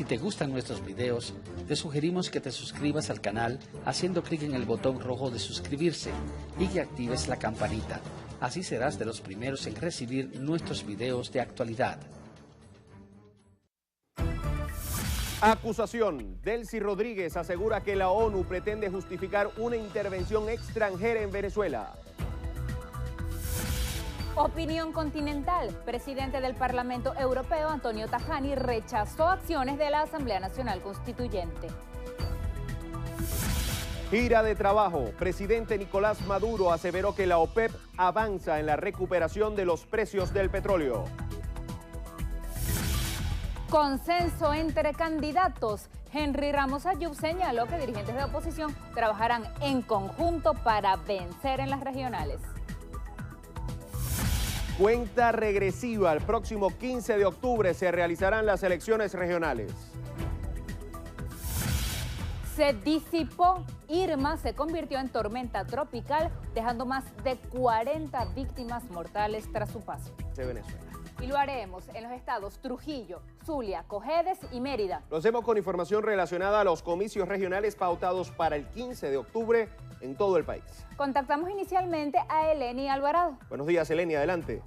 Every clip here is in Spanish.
Si te gustan nuestros videos, te sugerimos que te suscribas al canal haciendo clic en el botón rojo de suscribirse y que actives la campanita. Así serás de los primeros en recibir nuestros videos de actualidad. Acusación. Delcy Rodríguez asegura que la ONU pretende justificar una intervención extranjera en Venezuela. Opinión continental. Presidente del Parlamento Europeo, Antonio Tajani, rechazó acciones de la Asamblea Nacional Constituyente. Gira de trabajo. Presidente Nicolás Maduro aseveró que la OPEP avanza en la recuperación de los precios del petróleo. Consenso entre candidatos. Henry Ramos Ayub señaló que dirigentes de oposición trabajarán en conjunto para vencer en las regionales. Cuenta regresiva. El próximo 15 de octubre se realizarán las elecciones regionales. Se disipó. Irma se convirtió en tormenta tropical, dejando más de 40 víctimas mortales tras su paso. De Venezuela. Y lo haremos en los estados Trujillo, Zulia, Cojedes y Mérida. Lo hacemos con información relacionada a los comicios regionales pautados para el 15 de octubre en todo el país. Contactamos inicialmente a Eleni Alvarado. Buenos días, Eleni, adelante.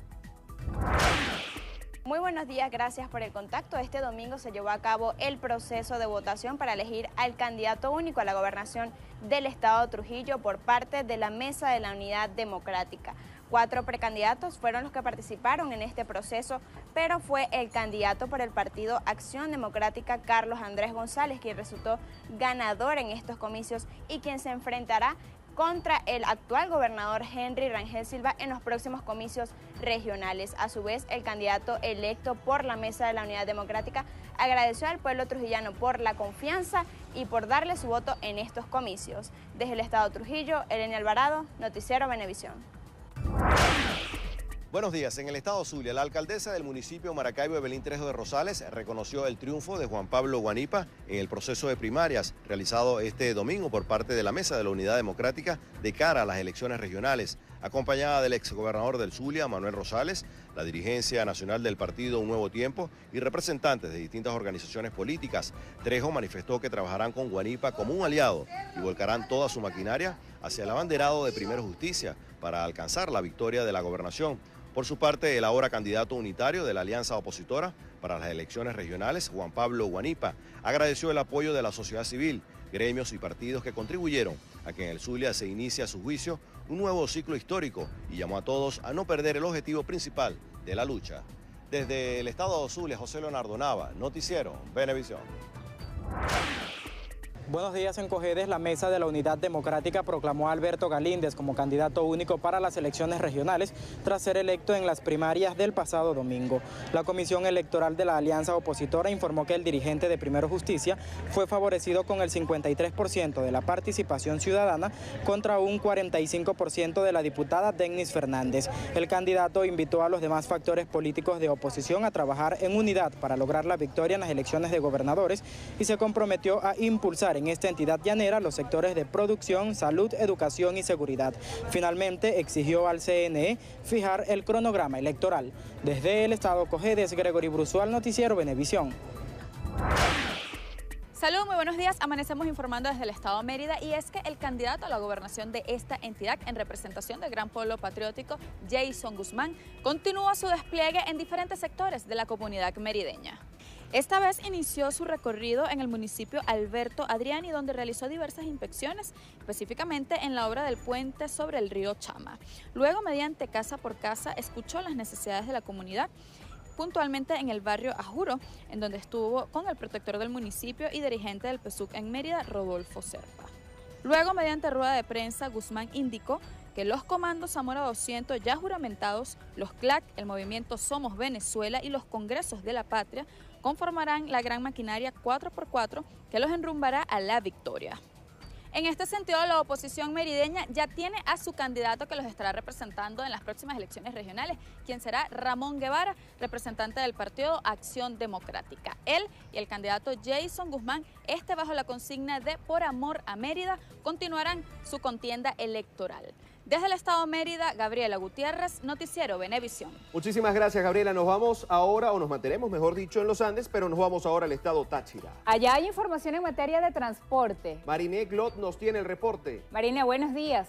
Muy buenos días, gracias por el contacto. Este domingo se llevó a cabo el proceso de votación para elegir al candidato único a la gobernación del estado de Trujillo por parte de la Mesa de la Unidad Democrática. 4 precandidatos fueron los que participaron en este proceso, pero fue el candidato por el partido Acción Democrática, Carlos Andrés González, quien resultó ganador en estos comicios y quien se enfrentará contra el actual gobernador Henry Rangel Silva en los próximos comicios regionales. A su vez, el candidato electo por la Mesa de la Unidad Democrática agradeció al pueblo trujillano por la confianza y por darle su voto en estos comicios. Desde el estado de Trujillo, Eleni Alvarado, Noticiero Venevisión. Buenos días. En el estado Zulia, la alcaldesa del municipio Maracaibo, Evelyn Trejo de Rosales, reconoció el triunfo de Juan Pablo Guanipa en el proceso de primarias realizado este domingo por parte de la Mesa de la Unidad Democrática de cara a las elecciones regionales, acompañada del exgobernador del Zulia, Manuel Rosales, la dirigencia nacional del partido Un Nuevo Tiempo y representantes de distintas organizaciones políticas. Trejo manifestó que trabajarán con Guanipa como un aliado y volcarán toda su maquinaria hacia el abanderado de Primero Justicia para alcanzar la victoria de la gobernación. Por su parte, el ahora candidato unitario de la alianza opositora para las elecciones regionales, Juan Pablo Guanipa, agradeció el apoyo de la sociedad civil, gremios y partidos que contribuyeron a que en el Zulia se inicie a su juicio un nuevo ciclo histórico y llamó a todos a no perder el objetivo principal de la lucha. Desde el estado de Zulia, José Leonardo Nava, Noticiero Venevisión. Buenos días. En Cojedes, la Mesa de la Unidad Democrática proclamó a Alberto Galíndez como candidato único para las elecciones regionales tras ser electo en las primarias del pasado domingo. La Comisión Electoral de la Alianza Opositora informó que el dirigente de Primero Justicia fue favorecido con el 53% de la participación ciudadana contra un 45% de la diputada Dennis Fernández. El candidato invitó a los demás factores políticos de oposición a trabajar en unidad para lograr la victoria en las elecciones de gobernadores y se comprometió a impulsar en esta entidad llanera los sectores de producción, salud, educación y seguridad. Finalmente, exigió al CNE fijar el cronograma electoral. Desde el estado Cojedes, Gregory Brusual, Noticiero Venevisión. Saludos, muy buenos días. Amanecemos informando desde el estado de Mérida y es que el candidato a la gobernación de esta entidad en representación del Gran Pueblo Patriótico, Jason Guzmán, continúa su despliegue en diferentes sectores de la comunidad merideña. Esta vez inició su recorrido en el municipio Alberto Adriani, donde realizó diversas inspecciones, específicamente en la obra del puente sobre el río Chama. Luego, mediante casa por casa, escuchó las necesidades de la comunidad, puntualmente en el barrio Ajuro, en donde estuvo con el protector del municipio y dirigente del PSUC en Mérida, Rodolfo Serpa. Luego, mediante rueda de prensa, Guzmán indicó que los comandos Zamora 200 ya juramentados, los CLAC, el movimiento Somos Venezuela y los Congresos de la Patria conformarán la gran maquinaria 4x4 que los enrumbará a la victoria. En este sentido, la oposición merideña ya tiene a su candidato que los estará representando en las próximas elecciones regionales, quien será Ramón Guevara, representante del partido Acción Democrática. Él y el candidato Jason Guzmán, bajo la consigna de Por Amor a Mérida, continuarán su contienda electoral. Desde el estado Mérida, Gabriela Gutiérrez, Noticiero Venevisión. Muchísimas gracias, Gabriela. Nos vamos ahora, o nos mantenemos, mejor dicho, en los Andes, pero nos vamos ahora al estado Táchira. Allá hay información en materia de transporte. Mariné Glot nos tiene el reporte. Mariné, buenos días.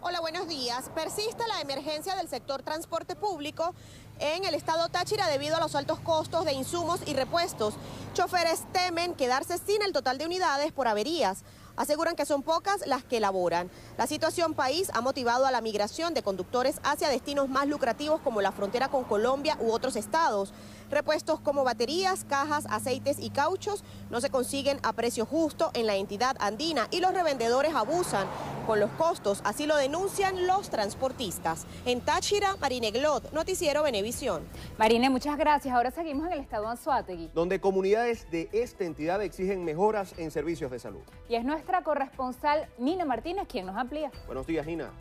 Hola, buenos días. Persiste la emergencia del sector transporte público en el estado Táchira debido a los altos costos de insumos y repuestos. Choferes temen quedarse sin el total de unidades por averías. Aseguran que son pocas las que elaboran. La situación país ha motivado a la migración de conductores hacia destinos más lucrativos como la frontera con Colombia u otros estados. Repuestos como baterías, cajas, aceites y cauchos no se consiguen a precio justo en la entidad andina y los revendedores abusan con los costos, así lo denuncian los transportistas. En Táchira, Mariné Glot, Noticiero Venevisión. Mariné, muchas gracias. Ahora seguimos en el estado Anzoátegui, donde comunidades de esta entidad exigen mejoras en servicios de salud. Y es nuestra corresponsal Nina Martínez quien nos amplía. Buenos días, Nina.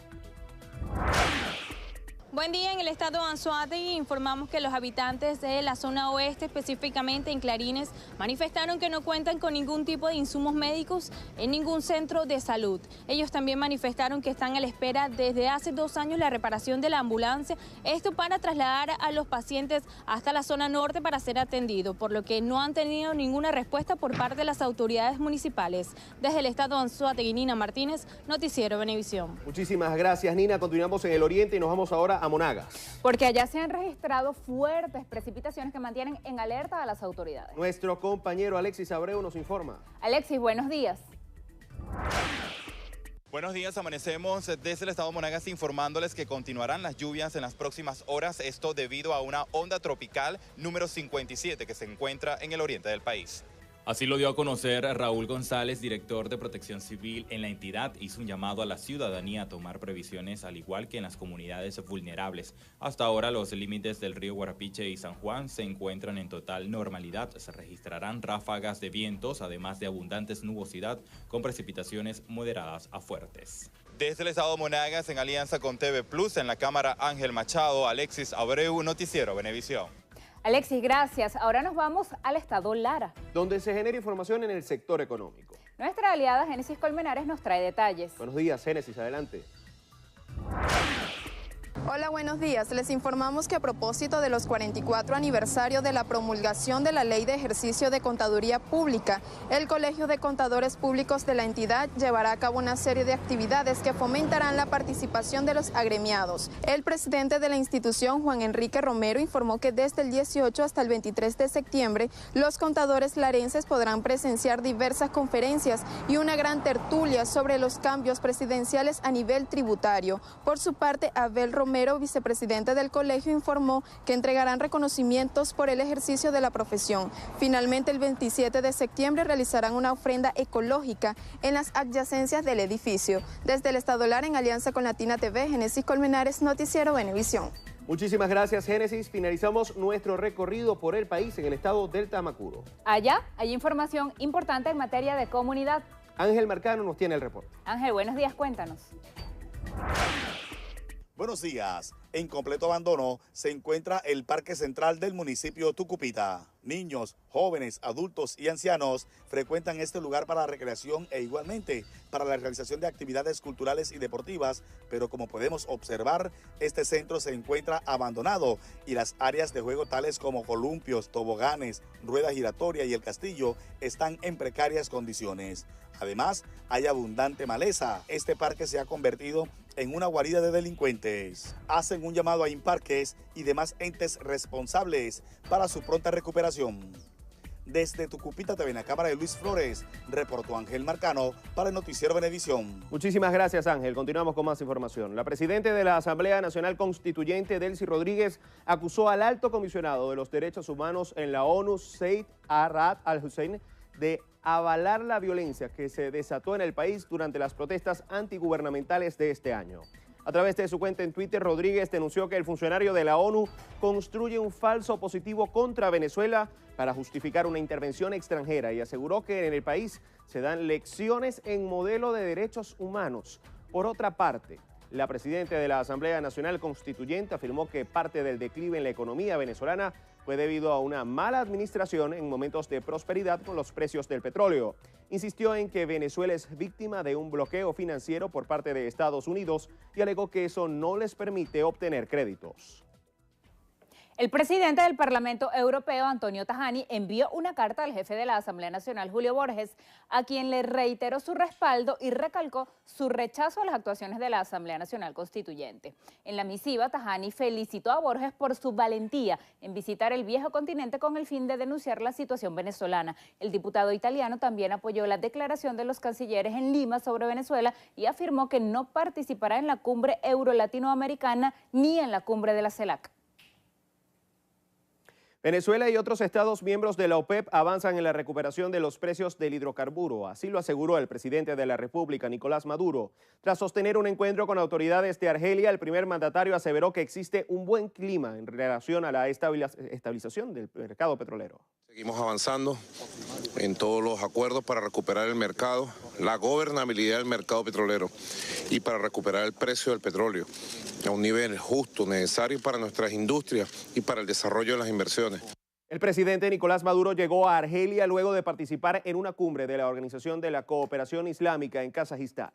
Buen día. En el estado de Anzoátegui informamos que los habitantes de la zona oeste, específicamente en Clarines, manifestaron que no cuentan con ningún tipo de insumos médicos en ningún centro de salud. Ellos también manifestaron que están a la espera desde hace 2 años la reparación de la ambulancia, esto para trasladar a los pacientes hasta la zona norte para ser atendidos, por lo que no han tenido ninguna respuesta por parte de las autoridades municipales. Desde el estado de Anzoátegui, Nina Martínez, Noticiero Venevisión. Muchísimas gracias, Nina. Continuamos en el oriente y nos vamos ahora a Monagas. Porque allá se han registrado fuertes precipitaciones que mantienen en alerta a las autoridades. Nuestro compañero Alexis Abreu nos informa. Alexis, buenos días. Buenos días, amanecemos desde el estado de Monagas informándoles que continuarán las lluvias en las próximas horas, esto debido a una onda tropical número 57 que se encuentra en el oriente del país. Así lo dio a conocer Raúl González, director de Protección Civil en la entidad. Hizo un llamado a la ciudadanía a tomar previsiones, al igual que en las comunidades vulnerables. Hasta ahora los límites del río Guarapiche y San Juan se encuentran en total normalidad. Se registrarán ráfagas de vientos, además de abundantes nubosidad, con precipitaciones moderadas a fuertes. Desde el estado de Monagas, en alianza con TV Plus, en la cámara Ángel Machado, Alexis Abreu, Noticiero Venevisión. Alexis, gracias. Ahora nos vamos al estado Lara, donde se genera información en el sector económico. Nuestra aliada Génesis Colmenares nos trae detalles. Buenos días, Génesis, adelante. Hola, buenos días. Les informamos que a propósito de los 44 aniversarios de la promulgación de la Ley de Ejercicio de Contaduría Pública, el Colegio de Contadores Públicos de la entidad llevará a cabo una serie de actividades que fomentarán la participación de los agremiados. El presidente de la institución, Juan Enrique Romero, informó que desde el 18 hasta el 23 de septiembre, los contadores larenses podrán presenciar diversas conferencias y una gran tertulia sobre los cambios presidenciales a nivel tributario. Por su parte, Abel Romero, vicepresidente del colegio, informó que entregarán reconocimientos por el ejercicio de la profesión. Finalmente, el 27 de septiembre realizarán una ofrenda ecológica en las adyacencias del edificio. Desde el estado Lara, en alianza con Latina TV, Génesis Colmenares, Noticiero Venevisión. Muchísimas gracias, Génesis. Finalizamos nuestro recorrido por el país en el estado del Tamacuro. Allá hay información importante en materia de comunidad. Ángel Marcano nos tiene el reporte. Ángel, buenos días, cuéntanos. Buenos días. En completo abandono se encuentra el Parque Central del municipio Tucupita. Niños, jóvenes, adultos y ancianos frecuentan este lugar para la recreación e igualmente para la realización de actividades culturales y deportivas, pero como podemos observar, este centro se encuentra abandonado y las áreas de juego tales como columpios, toboganes, rueda giratoria y el castillo están en precarias condiciones. Además, hay abundante maleza. Este parque se ha convertido en una guarida de delincuentes. Hacen un llamado a Imparques y demás entes responsables para su pronta recuperación. Desde Tucupita TV, en la cámara de Luis Flores, reportó Ángel Marcano para el Noticiero Venevisión. Muchísimas gracias, Ángel. Continuamos con más información. La presidenta de la Asamblea Nacional Constituyente, Delcy Rodríguez, acusó al alto comisionado de los derechos humanos en la ONU, Zeid Ra'ad al-Hussein, de avalar la violencia que se desató en el país durante las protestas antigubernamentales de este año. A través de su cuenta en Twitter, Rodríguez denunció que el funcionario de la ONU construye un falso positivo contra Venezuela para justificar una intervención extranjera y aseguró que en el país se dan lecciones en modelo de derechos humanos. Por otra parte, La presidenta de la Asamblea Nacional Constituyente afirmó que parte del declive en la economía venezolana fue debido a una mala administración en momentos de prosperidad con los precios del petróleo. Insistió en que Venezuela es víctima de un bloqueo financiero por parte de Estados Unidos y alegó que eso no les permite obtener créditos. El presidente del Parlamento Europeo, Antonio Tajani, envió una carta al jefe de la Asamblea Nacional, Julio Borges, a quien le reiteró su respaldo y recalcó su rechazo a las actuaciones de la Asamblea Nacional Constituyente. En la misiva, Tajani felicitó a Borges por su valentía en visitar el viejo continente con el fin de denunciar la situación venezolana. El diputado italiano también apoyó la declaración de los cancilleres en Lima sobre Venezuela y afirmó que no participará en la cumbre euro-latinoamericana ni en la cumbre de la CELAC. Venezuela y otros estados miembros de la OPEP avanzan en la recuperación de los precios del hidrocarburo. Así lo aseguró el presidente de la República, Nicolás Maduro. Tras sostener un encuentro con autoridades de Argelia, el primer mandatario aseveró que existe un buen clima en relación a la estabilización del mercado petrolero. Seguimos avanzando en todos los acuerdos para recuperar el mercado, la gobernabilidad del mercado petrolero y para recuperar el precio del petróleo a un nivel justo, necesario para nuestras industrias y para el desarrollo de las inversiones. El presidente Nicolás Maduro llegó a Argelia luego de participar en una cumbre de la Organización de la Cooperación Islámica en Kazajistán.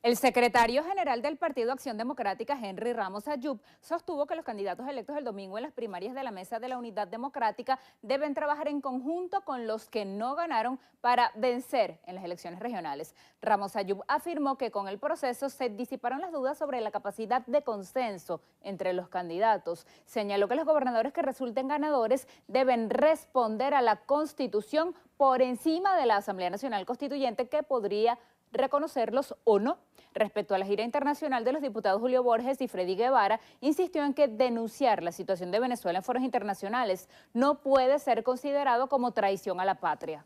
El secretario general del Partido Acción Democrática, Henry Ramos Ayub, sostuvo que los candidatos electos el domingo en las primarias de la Mesa de la Unidad Democrática deben trabajar en conjunto con los que no ganaron para vencer en las elecciones regionales. Ramos Ayub afirmó que con el proceso se disiparon las dudas sobre la capacidad de consenso entre los candidatos. Señaló que los gobernadores que resulten ganadores deben responder a la Constitución por encima de la Asamblea Nacional Constituyente, que podría reconocerlos o no. Respecto a la gira internacional de los diputados Julio Borges y Freddy Guevara, insistió en que denunciar la situación de Venezuela en foros internacionales no puede ser considerado como traición a la patria.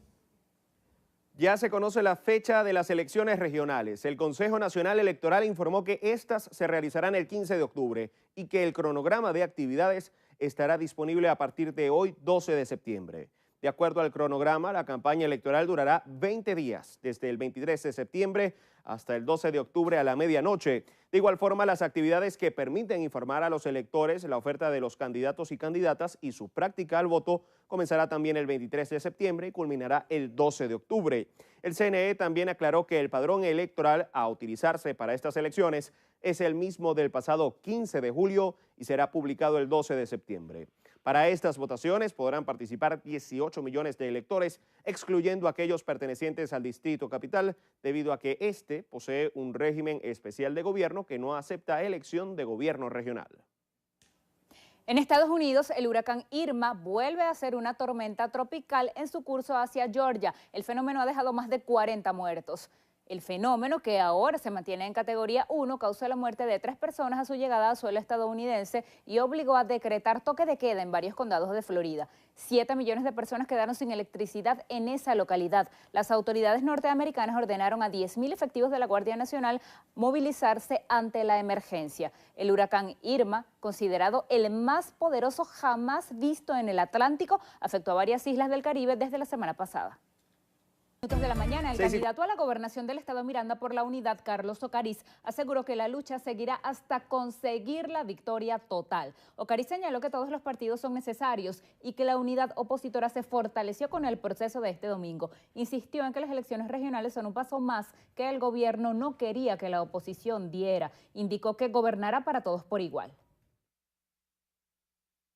Ya se conoce la fecha de las elecciones regionales. El Consejo Nacional Electoral informó que estas se realizarán el 15 de octubre y que el cronograma de actividades estará disponible a partir de hoy, 12 de septiembre. De acuerdo al cronograma, la campaña electoral durará 20 días, desde el 23 de septiembre hasta el 12 de octubre a la medianoche. De igual forma, las actividades que permiten informar a los electores la oferta de los candidatos y candidatas y su práctica al voto comenzará también el 23 de septiembre y culminará el 12 de octubre. El CNE también aclaró que el padrón electoral a utilizarse para estas elecciones es el mismo del pasado 15 de julio y será publicado el 12 de septiembre. Para estas votaciones podrán participar 18 millones de electores, excluyendo aquellos pertenecientes al Distrito Capital, debido a que este posee un régimen especial de gobierno que no acepta elección de gobierno regional. En Estados Unidos, el huracán Irma vuelve a ser una tormenta tropical en su curso hacia Georgia. El fenómeno ha dejado más de 40 muertos. El fenómeno, que ahora se mantiene en categoría 1, causó la muerte de 3 personas a su llegada a suelo estadounidense y obligó a decretar toque de queda en varios condados de Florida. 7 millones de personas quedaron sin electricidad en esa localidad. Las autoridades norteamericanas ordenaron a 10.000 efectivos de la Guardia Nacional movilizarse ante la emergencia. El huracán Irma, considerado el más poderoso jamás visto en el Atlántico, afectó a varias islas del Caribe desde la semana pasada. De la mañana, el candidato a la gobernación del estado Miranda por la Unidad, Carlos Ocariz, aseguró que la lucha seguirá hasta conseguir la victoria total. Ocariz señaló que todos los partidos son necesarios y que la unidad opositora se fortaleció con el proceso de este domingo. Insistió en que las elecciones regionales son un paso más que el gobierno no quería que la oposición diera. Indicó que gobernará para todos por igual.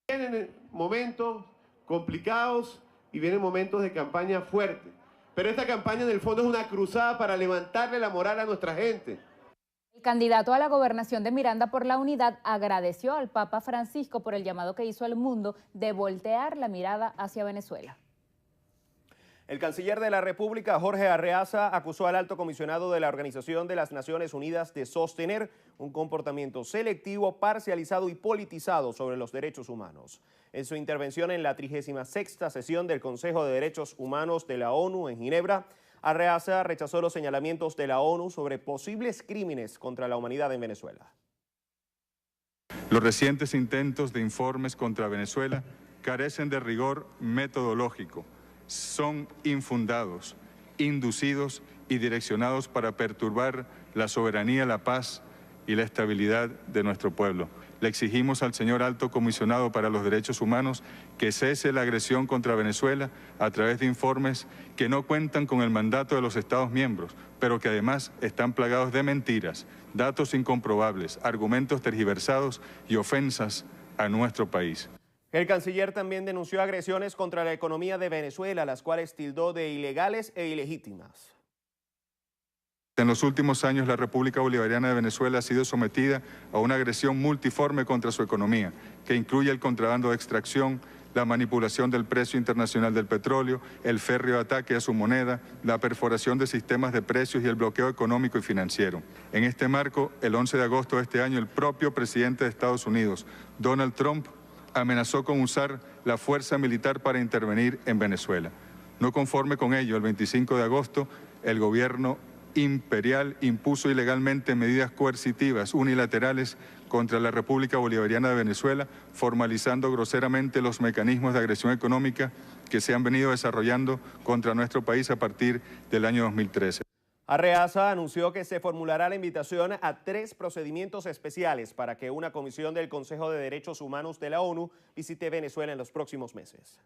Vienen momentos complicados y vienen momentos de campaña fuerte. Pero esta campaña en el fondo es una cruzada para levantarle la moral a nuestra gente. El candidato a la gobernación de Miranda por la Unidad agradeció al Papa Francisco por el llamado que hizo al mundo de voltear la mirada hacia Venezuela. El canciller de la República, Jorge Arreaza, acusó al alto comisionado de la Organización de las Naciones Unidas de sostener un comportamiento selectivo, parcializado y politizado sobre los derechos humanos. En su intervención en la 36ª sesión del Consejo de Derechos Humanos de la ONU en Ginebra, Arreaza rechazó los señalamientos de la ONU sobre posibles crímenes contra la humanidad en Venezuela. Los recientes intentos de informes contra Venezuela carecen de rigor metodológico. Son infundados, inducidos y direccionados para perturbar la soberanía, la paz y la estabilidad de nuestro pueblo. Le exigimos al señor Alto Comisionado para los Derechos Humanos que cese la agresión contra Venezuela a través de informes que no cuentan con el mandato de los Estados miembros, pero que además están plagados de mentiras, datos incomprobables, argumentos tergiversados y ofensas a nuestro país. El canciller también denunció agresiones contra la economía de Venezuela, las cuales tildó de ilegales e ilegítimas. En los últimos años, la República Bolivariana de Venezuela ha sido sometida a una agresión multiforme contra su economía, que incluye el contrabando de extracción, la manipulación del precio internacional del petróleo, el férreo ataque a su moneda, la perforación de sistemas de precios y el bloqueo económico y financiero. En este marco, el 11 de agosto de este año, el propio presidente de Estados Unidos, Donald Trump, amenazó con usar la fuerza militar para intervenir en Venezuela. No conforme con ello, el 25 de agosto, el gobierno imperial impuso ilegalmente medidas coercitivas unilaterales contra la República Bolivariana de Venezuela, formalizando groseramente los mecanismos de agresión económica que se han venido desarrollando contra nuestro país a partir del año 2013. Arreaza anunció que se formulará la invitación a 3 procedimientos especiales para que una comisión del Consejo de Derechos Humanos de la ONU visite Venezuela en los próximos meses.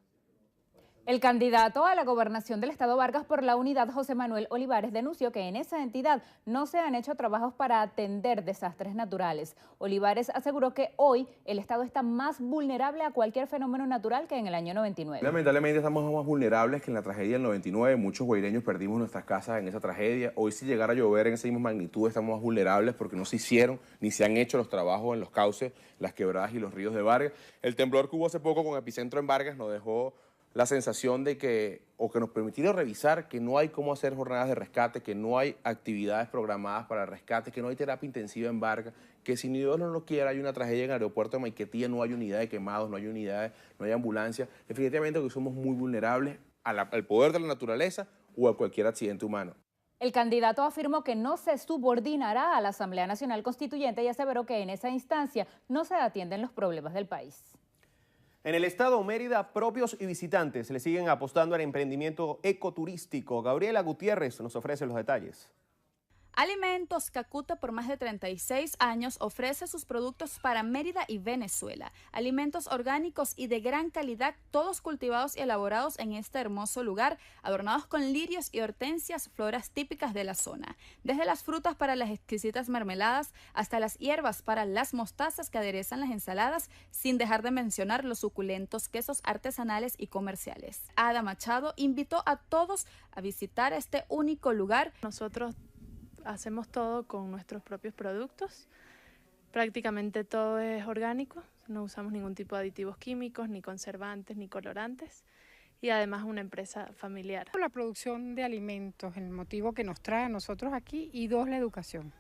El candidato a la gobernación del estado Vargas por la unidad, José Manuel Olivares, denunció que en esa entidad no se han hecho trabajos para atender desastres naturales. Olivares aseguró que hoy el estado está más vulnerable a cualquier fenómeno natural que en el año 99. Lamentablemente estamos más vulnerables que en la tragedia del 99. Muchos guaireños perdimos nuestras casas en esa tragedia. Hoy, si llegara a llover en esa misma magnitud, estamos más vulnerables porque no se hicieron ni se han hecho los trabajos en los cauces, las quebradas y los ríos de Vargas. El temblor que hubo hace poco con epicentro en Vargas nos dejó la sensación de que nos permitieron revisar que no hay cómo hacer jornadas de rescate, que no hay actividades programadas para el rescate, que no hay terapia intensiva en Vargas, que si ni Dios no lo quiera hay una tragedia en el aeropuerto de Maiquetía, no hay unidad de quemados, no hay unidades, no hay ambulancia. Definitivamente que somos muy vulnerables al poder de la naturaleza o a cualquier accidente humano. El candidato afirmó que no se subordinará a la Asamblea Nacional Constituyente y aseveró que en esa instancia no se atienden los problemas del país. En el estado Mérida, propios y visitantes le siguen apostando al emprendimiento ecoturístico. Gabriela Gutiérrez nos ofrece los detalles. Alimentos Cacute por más de 36 años ofrece sus productos para Mérida y Venezuela. Alimentos orgánicos y de gran calidad, todos cultivados y elaborados en este hermoso lugar, adornados con lirios y hortensias, floras típicas de la zona. Desde las frutas para las exquisitas mermeladas hasta las hierbas para las mostazas que aderezan las ensaladas, sin dejar de mencionar los suculentos quesos artesanales y comerciales. Ada Machado invitó a todos a visitar este único lugar. Nosotros hacemos todo con nuestros propios productos, prácticamente todo es orgánico, no usamos ningún tipo de aditivos químicos, ni conservantes, ni colorantes, y además una empresa familiar. La producción de alimentos, el motivo que nos trae a nosotros aquí, y 2, la educación.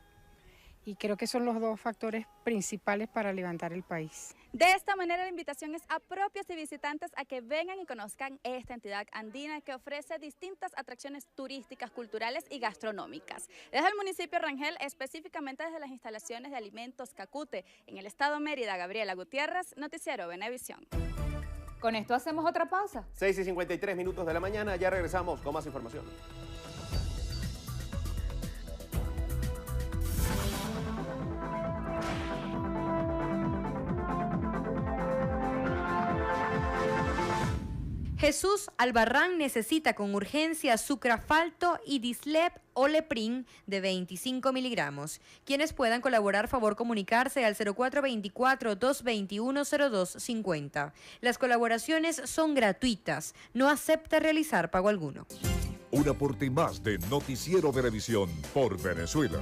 Y creo que son los 2 factores principales para levantar el país. De esta manera, la invitación es a propios y visitantes a que vengan y conozcan esta entidad andina que ofrece distintas atracciones turísticas, culturales y gastronómicas. Desde el municipio Rangel, específicamente desde las instalaciones de Alimentos Cacute, en el estado Mérida, Gabriela Gutiérrez, Noticiero Venevisión. Con esto hacemos otra pausa. 6:53 de la mañana, ya regresamos con más información. Jesús Albarrán necesita con urgencia sucrafalto y Dislep o Leprin de 25 miligramos. Quienes puedan colaborar, favor comunicarse al 0424-221-0250. Las colaboraciones son gratuitas. No acepta realizar pago alguno. Un aporte más de Noticiero Venevisión por Venezuela.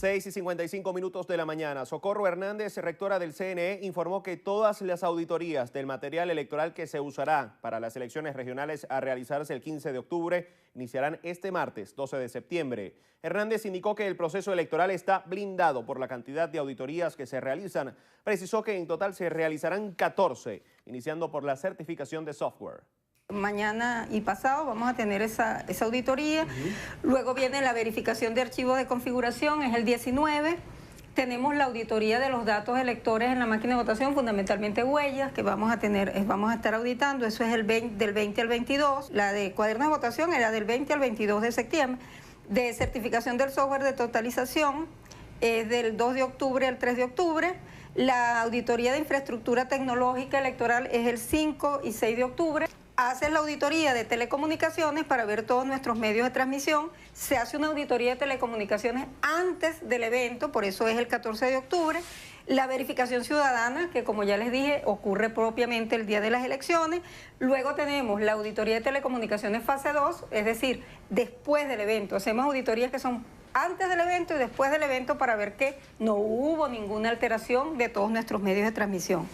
6:55 de la mañana. Socorro Hernández, rectora del CNE, informó que todas las auditorías del material electoral que se usará para las elecciones regionales a realizarse el 15 de octubre iniciarán este martes, 12 de septiembre. Hernández indicó que el proceso electoral está blindado por la cantidad de auditorías que se realizan. Precisó que en total se realizarán 14, iniciando por la certificación de software. Mañana y pasado vamos a tener esa auditoría. Luego viene la verificación de archivos de configuración, es el 19. Tenemos la auditoría de los datos electores en la máquina de votación, fundamentalmente huellas, que vamos a estar auditando. Eso es del 20 al 22. La de cuaderno de votación era del 20 al 22 de septiembre. De certificación del software de totalización es del 2 de octubre al 3 de octubre. La auditoría de infraestructura tecnológica electoral es el 5 y 6 de octubre. Hace la auditoría de telecomunicaciones para ver todos nuestros medios de transmisión. Se hace una auditoría de telecomunicaciones antes del evento, por eso es el 14 de octubre. La verificación ciudadana, que como ya les dije, ocurre propiamente el día de las elecciones. Luego tenemos la auditoría de telecomunicaciones fase 2, es decir, después del evento. Hacemos auditorías que son antes del evento y después del evento para ver que no hubo ninguna alteración de todos nuestros medios de transmisión.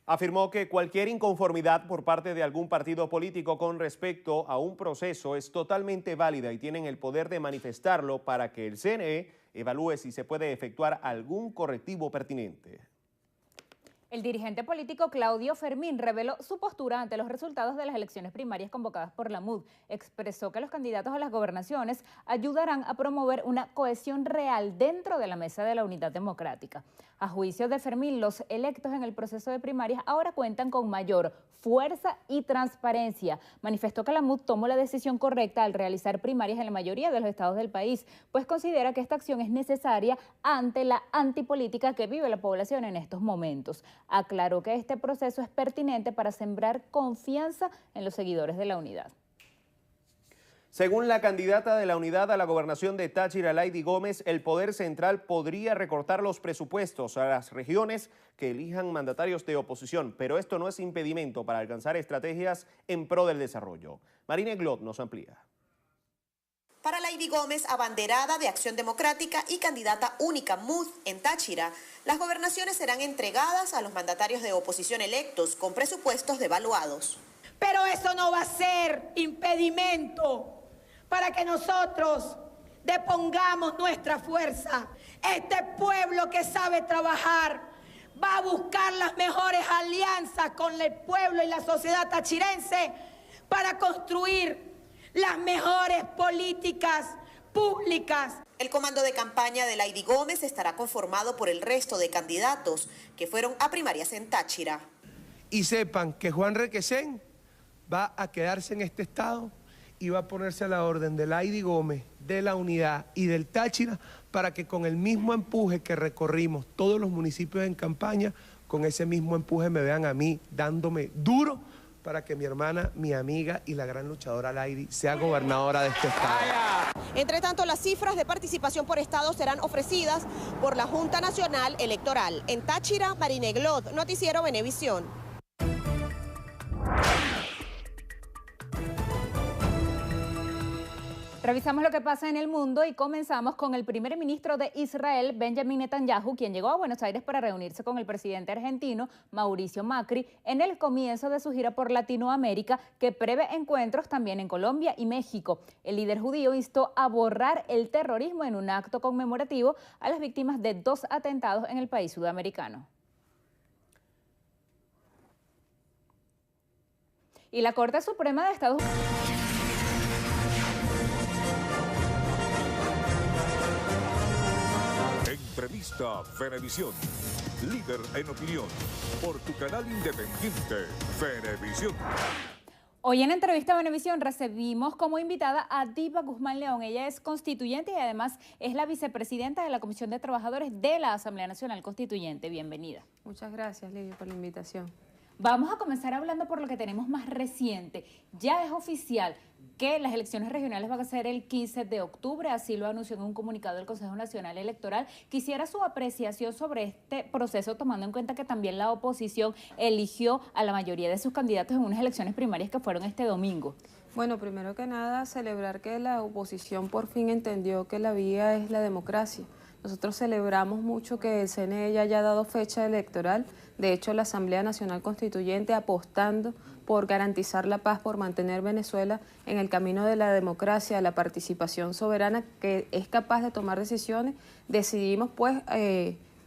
Afirmó que cualquier inconformidad por parte de algún partido político con respecto a un proceso es totalmente válida y tienen el poder de manifestarlo para que el CNE evalúe si se puede efectuar algún correctivo pertinente. El dirigente político Claudio Fermín reveló su postura ante los resultados de las elecciones primarias convocadas por la MUD. Expresó que los candidatos a las gobernaciones ayudarán a promover una cohesión real dentro de la mesa de la unidad democrática. A juicio de Fermín, los electos en el proceso de primarias ahora cuentan con mayor fuerza y transparencia. Manifestó que la MUD tomó la decisión correcta al realizar primarias en la mayoría de los estados del país, pues considera que esta acción es necesaria ante la antipolítica que vive la población en estos momentos. Aclaró que este proceso es pertinente para sembrar confianza en los seguidores de la unidad. Según la candidata de la unidad a la gobernación de Táchira, Lady Gómez, el Poder Central podría recortar los presupuestos a las regiones que elijan mandatarios de oposición, pero esto no es impedimento para alcanzar estrategias en pro del desarrollo. Marina Glot nos amplía. Para Lady Gómez, abanderada de Acción Democrática y candidata única MUD en Táchira, las gobernaciones serán entregadas a los mandatarios de oposición electos con presupuestos devaluados. Pero eso no va a ser impedimento para que nosotros depongamos nuestra fuerza. Este pueblo que sabe trabajar va a buscar las mejores alianzas con el pueblo y la sociedad tachirense para construir las mejores políticas públicas. El comando de campaña de Lady Gómez estará conformado por el resto de candidatos que fueron a primarias en Táchira. Y sepan que Juan Requesén va a quedarse en este estado y va a ponerse a la orden de Lady Gómez, de la unidad y del Táchira para que con el mismo empuje que recorrimos todos los municipios en campaña, con ese mismo empuje me vean a mí dándome duro para que mi hermana, mi amiga y la gran luchadora Lady sea gobernadora de este estado. Entre tanto, las cifras de participación por estado serán ofrecidas por la Junta Nacional Electoral. En Táchira, Marina Glot, Noticiero Venevisión. Revisamos lo que pasa en el mundo y comenzamos con el primer ministro de Israel, Benjamin Netanyahu, quien llegó a Buenos Aires para reunirse con el presidente argentino, Mauricio Macri, en el comienzo de su gira por Latinoamérica, que prevé encuentros también en Colombia y México. El líder judío instó a borrar el terrorismo en un acto conmemorativo a las víctimas de 2 atentados en el país sudamericano. Y la Corte Suprema de Estados Unidos... Entrevista Venevisión, líder en opinión, por tu canal independiente, Venevisión. Hoy en Entrevista Venevisión recibimos como invitada a Diva Guzmán León. Ella es constituyente y además es la vicepresidenta de la Comisión de Trabajadores de la Asamblea Nacional Constituyente. Bienvenida. Muchas gracias, Lidia, por la invitación. Vamos a comenzar hablando por lo que tenemos más reciente. Ya es oficial que las elecciones regionales van a ser el 15 de octubre, así lo anunció en un comunicado el Consejo Nacional Electoral. Quisiera su apreciación sobre este proceso, tomando en cuenta que también la oposición eligió a la mayoría de sus candidatos en unas elecciones primarias que fueron este domingo. Bueno, primero que nada, celebrar que la oposición por fin entendió que la vía es la democracia. Nosotros celebramos mucho que el CNE ya haya dado fecha electoral. De hecho, la Asamblea Nacional Constituyente apostando por garantizar la paz, por mantener Venezuela en el camino de la democracia, la participación soberana que es capaz de tomar decisiones. Decidimos pues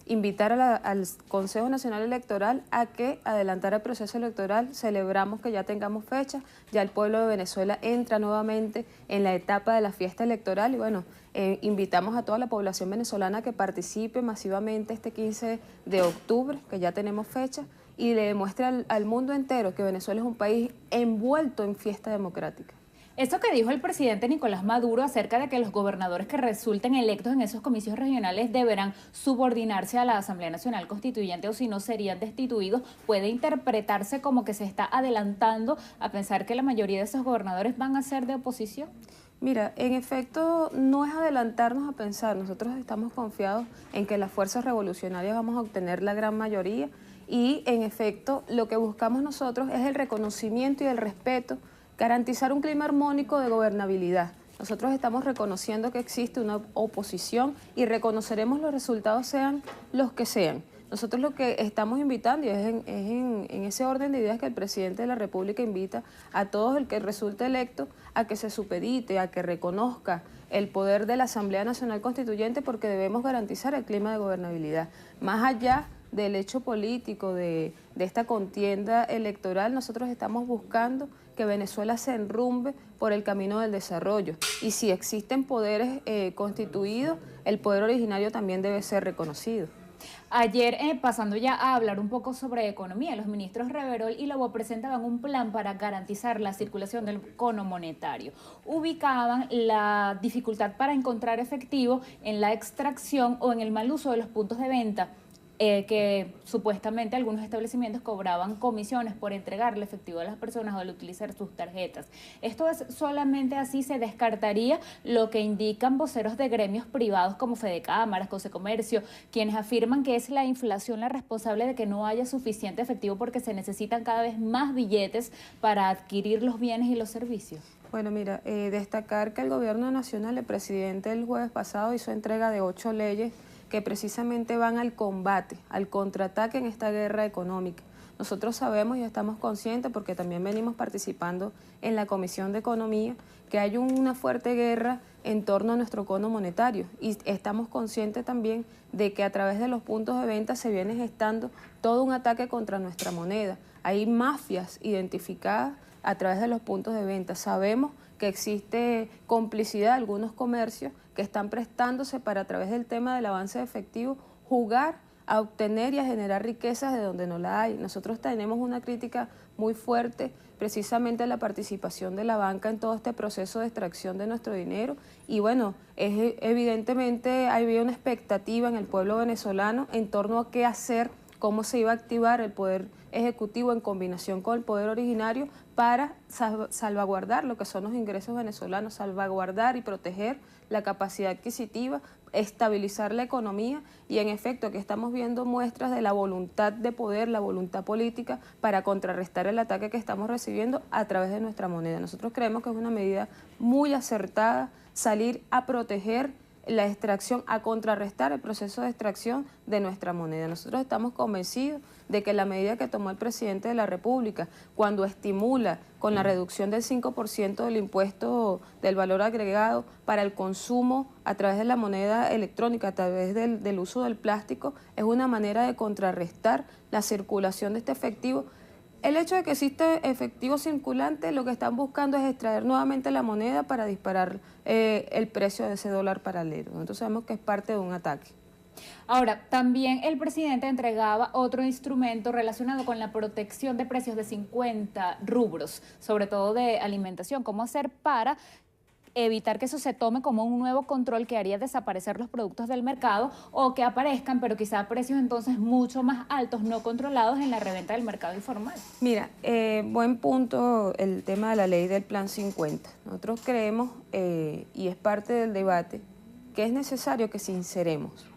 invitar al Consejo Nacional Electoral a que adelantara el proceso electoral. Celebramos que ya tengamos fecha, ya el pueblo de Venezuela entra nuevamente en la etapa de la fiesta electoral y bueno, invitamos a toda la población venezolana que participe masivamente este 15 de octubre, que ya tenemos fecha, y le demuestre al mundo entero que Venezuela es un país envuelto en fiesta democrática. Eso que dijo el presidente Nicolás Maduro acerca de que los gobernadores que resulten electos en esos comicios regionales deberán subordinarse a la Asamblea Nacional Constituyente o si no serían destituidos, puede interpretarse como que se está adelantando a pensar que la mayoría de esos gobernadores van a ser de oposición. Mira, en efecto no es adelantarnos a pensar, nosotros estamos confiados en que las fuerzas revolucionarias vamos a obtener la gran mayoría y en efecto lo que buscamos nosotros es el reconocimiento y el respeto, garantizar un clima armónico de gobernabilidad. Nosotros estamos reconociendo que existe una oposición y reconoceremos los resultados sean los que sean. Nosotros lo que estamos invitando, y es en ese orden de ideas que el presidente de la República invita a todos el que resulte electo a que se supedite, a que reconozca el poder de la Asamblea Nacional Constituyente porque debemos garantizar el clima de gobernabilidad. Más allá del hecho político, de esta contienda electoral, nosotros estamos buscando que Venezuela se enrumbe por el camino del desarrollo. Y si existen poderes constituidos, el poder originario también debe ser reconocido. Ayer, pasando ya a hablar un poco sobre economía, los ministros Reverol y Lobo presentaban un plan para garantizar la circulación del cono monetario. Ubicaban la dificultad para encontrar efectivo en la extracción o en el mal uso de los puntos de venta, que supuestamente algunos establecimientos cobraban comisiones por entregarle efectivo a las personas o al utilizar sus tarjetas. Esto es solamente así se descartaría lo que indican voceros de gremios privados como Fedecámaras, Cosecomercio, quienes afirman que es la inflación la responsable de que no haya suficiente efectivo porque se necesitan cada vez más billetes para adquirir los bienes y los servicios. Bueno, mira, destacar que el gobierno nacional, el presidente el jueves pasado hizo entrega de 8 leyes que precisamente van al combate, al contraataque en esta guerra económica. Nosotros sabemos y estamos conscientes, porque también venimos participando en la Comisión de Economía, que hay una fuerte guerra en torno a nuestro cono monetario y estamos conscientes también de que a través de los puntos de venta se viene gestando todo un ataque contra nuestra moneda. Hay mafias identificadas a través de los puntos de venta. Sabemos que existe complicidad de algunos comercios que están prestándose para a través del tema del avance de efectivo jugar a obtener y a generar riquezas de donde no la hay. Nosotros tenemos una crítica muy fuerte precisamente a la participación de la banca en todo este proceso de extracción de nuestro dinero y bueno, evidentemente había una expectativa en el pueblo venezolano en torno a qué hacer, cómo se iba a activar el poder ejecutivo en combinación con el poder originario para salvaguardar lo que son los ingresos venezolanos, salvaguardar y proteger la capacidad adquisitiva, estabilizar la economía y en efecto que estamos viendo muestras de la voluntad de poder, la voluntad política para contrarrestar el ataque que estamos recibiendo a través de nuestra moneda. Nosotros creemos que es una medida muy acertada salir a proteger la extracción, a contrarrestar el proceso de extracción de nuestra moneda. Nosotros estamos convencidos de que la medida que tomó el presidente de la República, cuando estimula con la reducción del 5% del impuesto del valor agregado para el consumo a través de la moneda electrónica, a través del uso del plástico, es una manera de contrarrestar la circulación de este efectivo. El hecho de que existe efectivo circulante, lo que están buscando es extraer nuevamente la moneda para disparar el precio de ese dólar paralelo. Entonces sabemos que es parte de un ataque. Ahora, también el presidente entregaba otro instrumento relacionado con la protección de precios de 50 rubros, sobre todo de alimentación. ¿Cómo hacer para evitar que eso se tome como un nuevo control que haría desaparecer los productos del mercado o que aparezcan, pero quizá a precios entonces mucho más altos, no controlados en la reventa del mercado informal? Mira, buen punto el tema de la ley del Plan 50. Nosotros creemos, y es parte del debate, que es necesario que sinceremos.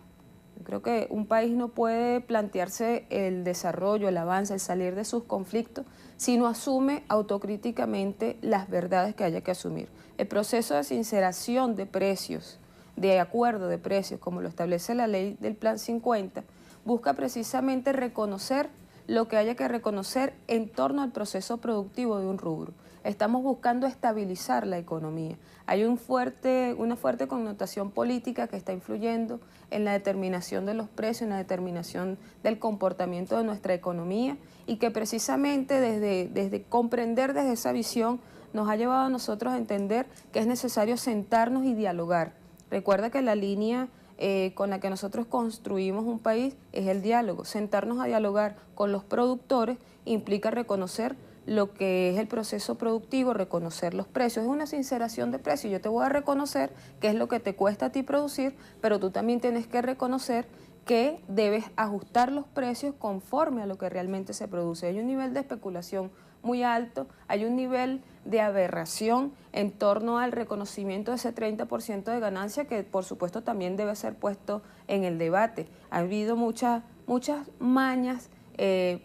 Yo creo que un país no puede plantearse el desarrollo, el avance, el salir de sus conflictos si no asume autocríticamente las verdades que haya que asumir. El proceso de sinceración de precios, de acuerdo de precios, como lo establece la ley del Plan 50, busca precisamente reconocer lo que haya que reconocer en torno al proceso productivo de un rubro. Estamos buscando estabilizar la economía. Hay una fuerte connotación política que está influyendo en la determinación de los precios, en la determinación del comportamiento de nuestra economía y que precisamente desde comprender desde esa visión nos ha llevado a nosotros a entender que es necesario sentarnos y dialogar. Recuerda que la línea con la que nosotros construimos un país es el diálogo. Sentarnos a dialogar con los productores implica reconocer lo que es el proceso productivo, reconocer los precios. Es una sinceración de precios. Yo te voy a reconocer qué es lo que te cuesta a ti producir, pero tú también tienes que reconocer que debes ajustar los precios conforme a lo que realmente se produce. Hay un nivel de especulación muy alto, hay un nivel de aberración en torno al reconocimiento de ese 30% de ganancia que por supuesto también debe ser puesto en el debate. Ha habido muchas mañas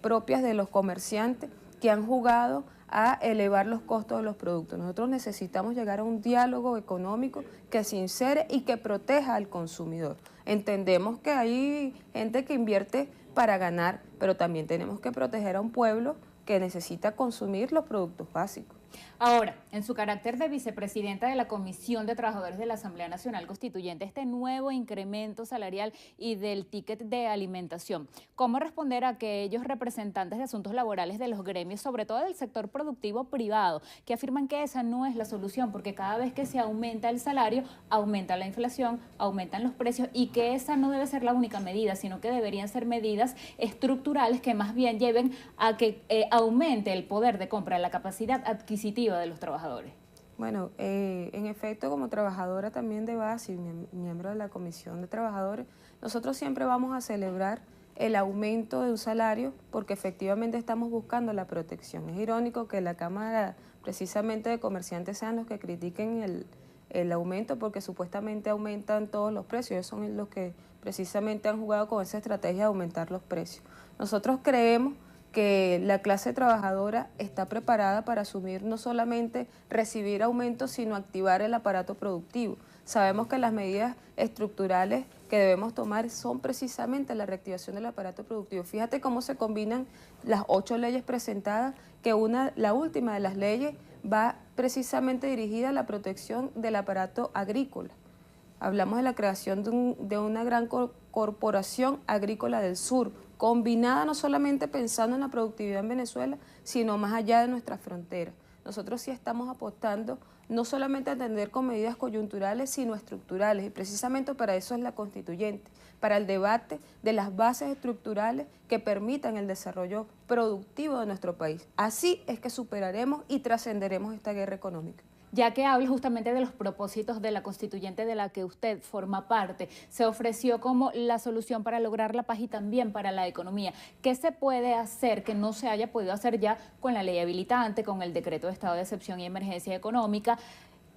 propias de los comerciantes que han jugado a elevar los costos de los productos. Nosotros necesitamos llegar a un diálogo económico que sincere y que proteja al consumidor. Entendemos que hay gente que invierte para ganar, pero también tenemos que proteger a un pueblo que necesita consumir los productos básicos. Ahora, en su carácter de vicepresidenta de la Comisión de Trabajadores de la Asamblea Nacional Constituyente, este nuevo incremento salarial y del ticket de alimentación, ¿cómo responder a aquellos representantes de asuntos laborales de los gremios, sobre todo del sector productivo privado, que afirman que esa no es la solución, porque cada vez que se aumenta el salario, aumenta la inflación, aumentan los precios y que esa no debe ser la única medida, sino que deberían ser medidas estructurales que más bien lleven a que aumente el poder de compra, la capacidad adquisitiva de los trabajadores? Bueno, en efecto, como trabajadora también de base y miembro de la Comisión de Trabajadores, nosotros siempre vamos a celebrar el aumento de un salario porque efectivamente estamos buscando la protección. Es irónico que la Cámara precisamente de comerciantes sean los que critiquen el aumento porque supuestamente aumentan todos los precios. Ellos son los que precisamente han jugado con esa estrategia de aumentar los precios. Nosotros creemos que la clase trabajadora está preparada para asumir no solamente recibir aumentos, sino activar el aparato productivo. Sabemos que las medidas estructurales que debemos tomar son precisamente la reactivación del aparato productivo. Fíjate cómo se combinan las 8 leyes presentadas, que la última de las leyes va precisamente dirigida a la protección del aparato agrícola. Hablamos de la creación de una gran corporación agrícola del sur, combinada no solamente pensando en la productividad en Venezuela, sino más allá de nuestras fronteras. Nosotros sí estamos apostando no solamente a atender con medidas coyunturales, sino estructurales, y precisamente para eso es la constituyente, para el debate de las bases estructurales que permitan el desarrollo productivo de nuestro país. Así es que superaremos y trascenderemos esta guerra económica. Ya que habla justamente de los propósitos de la constituyente de la que usted forma parte, se ofreció como la solución para lograr la paz y también para la economía. ¿Qué se puede hacer que no se haya podido hacer ya con la ley habilitante, con el decreto de estado de excepción y emergencia económica?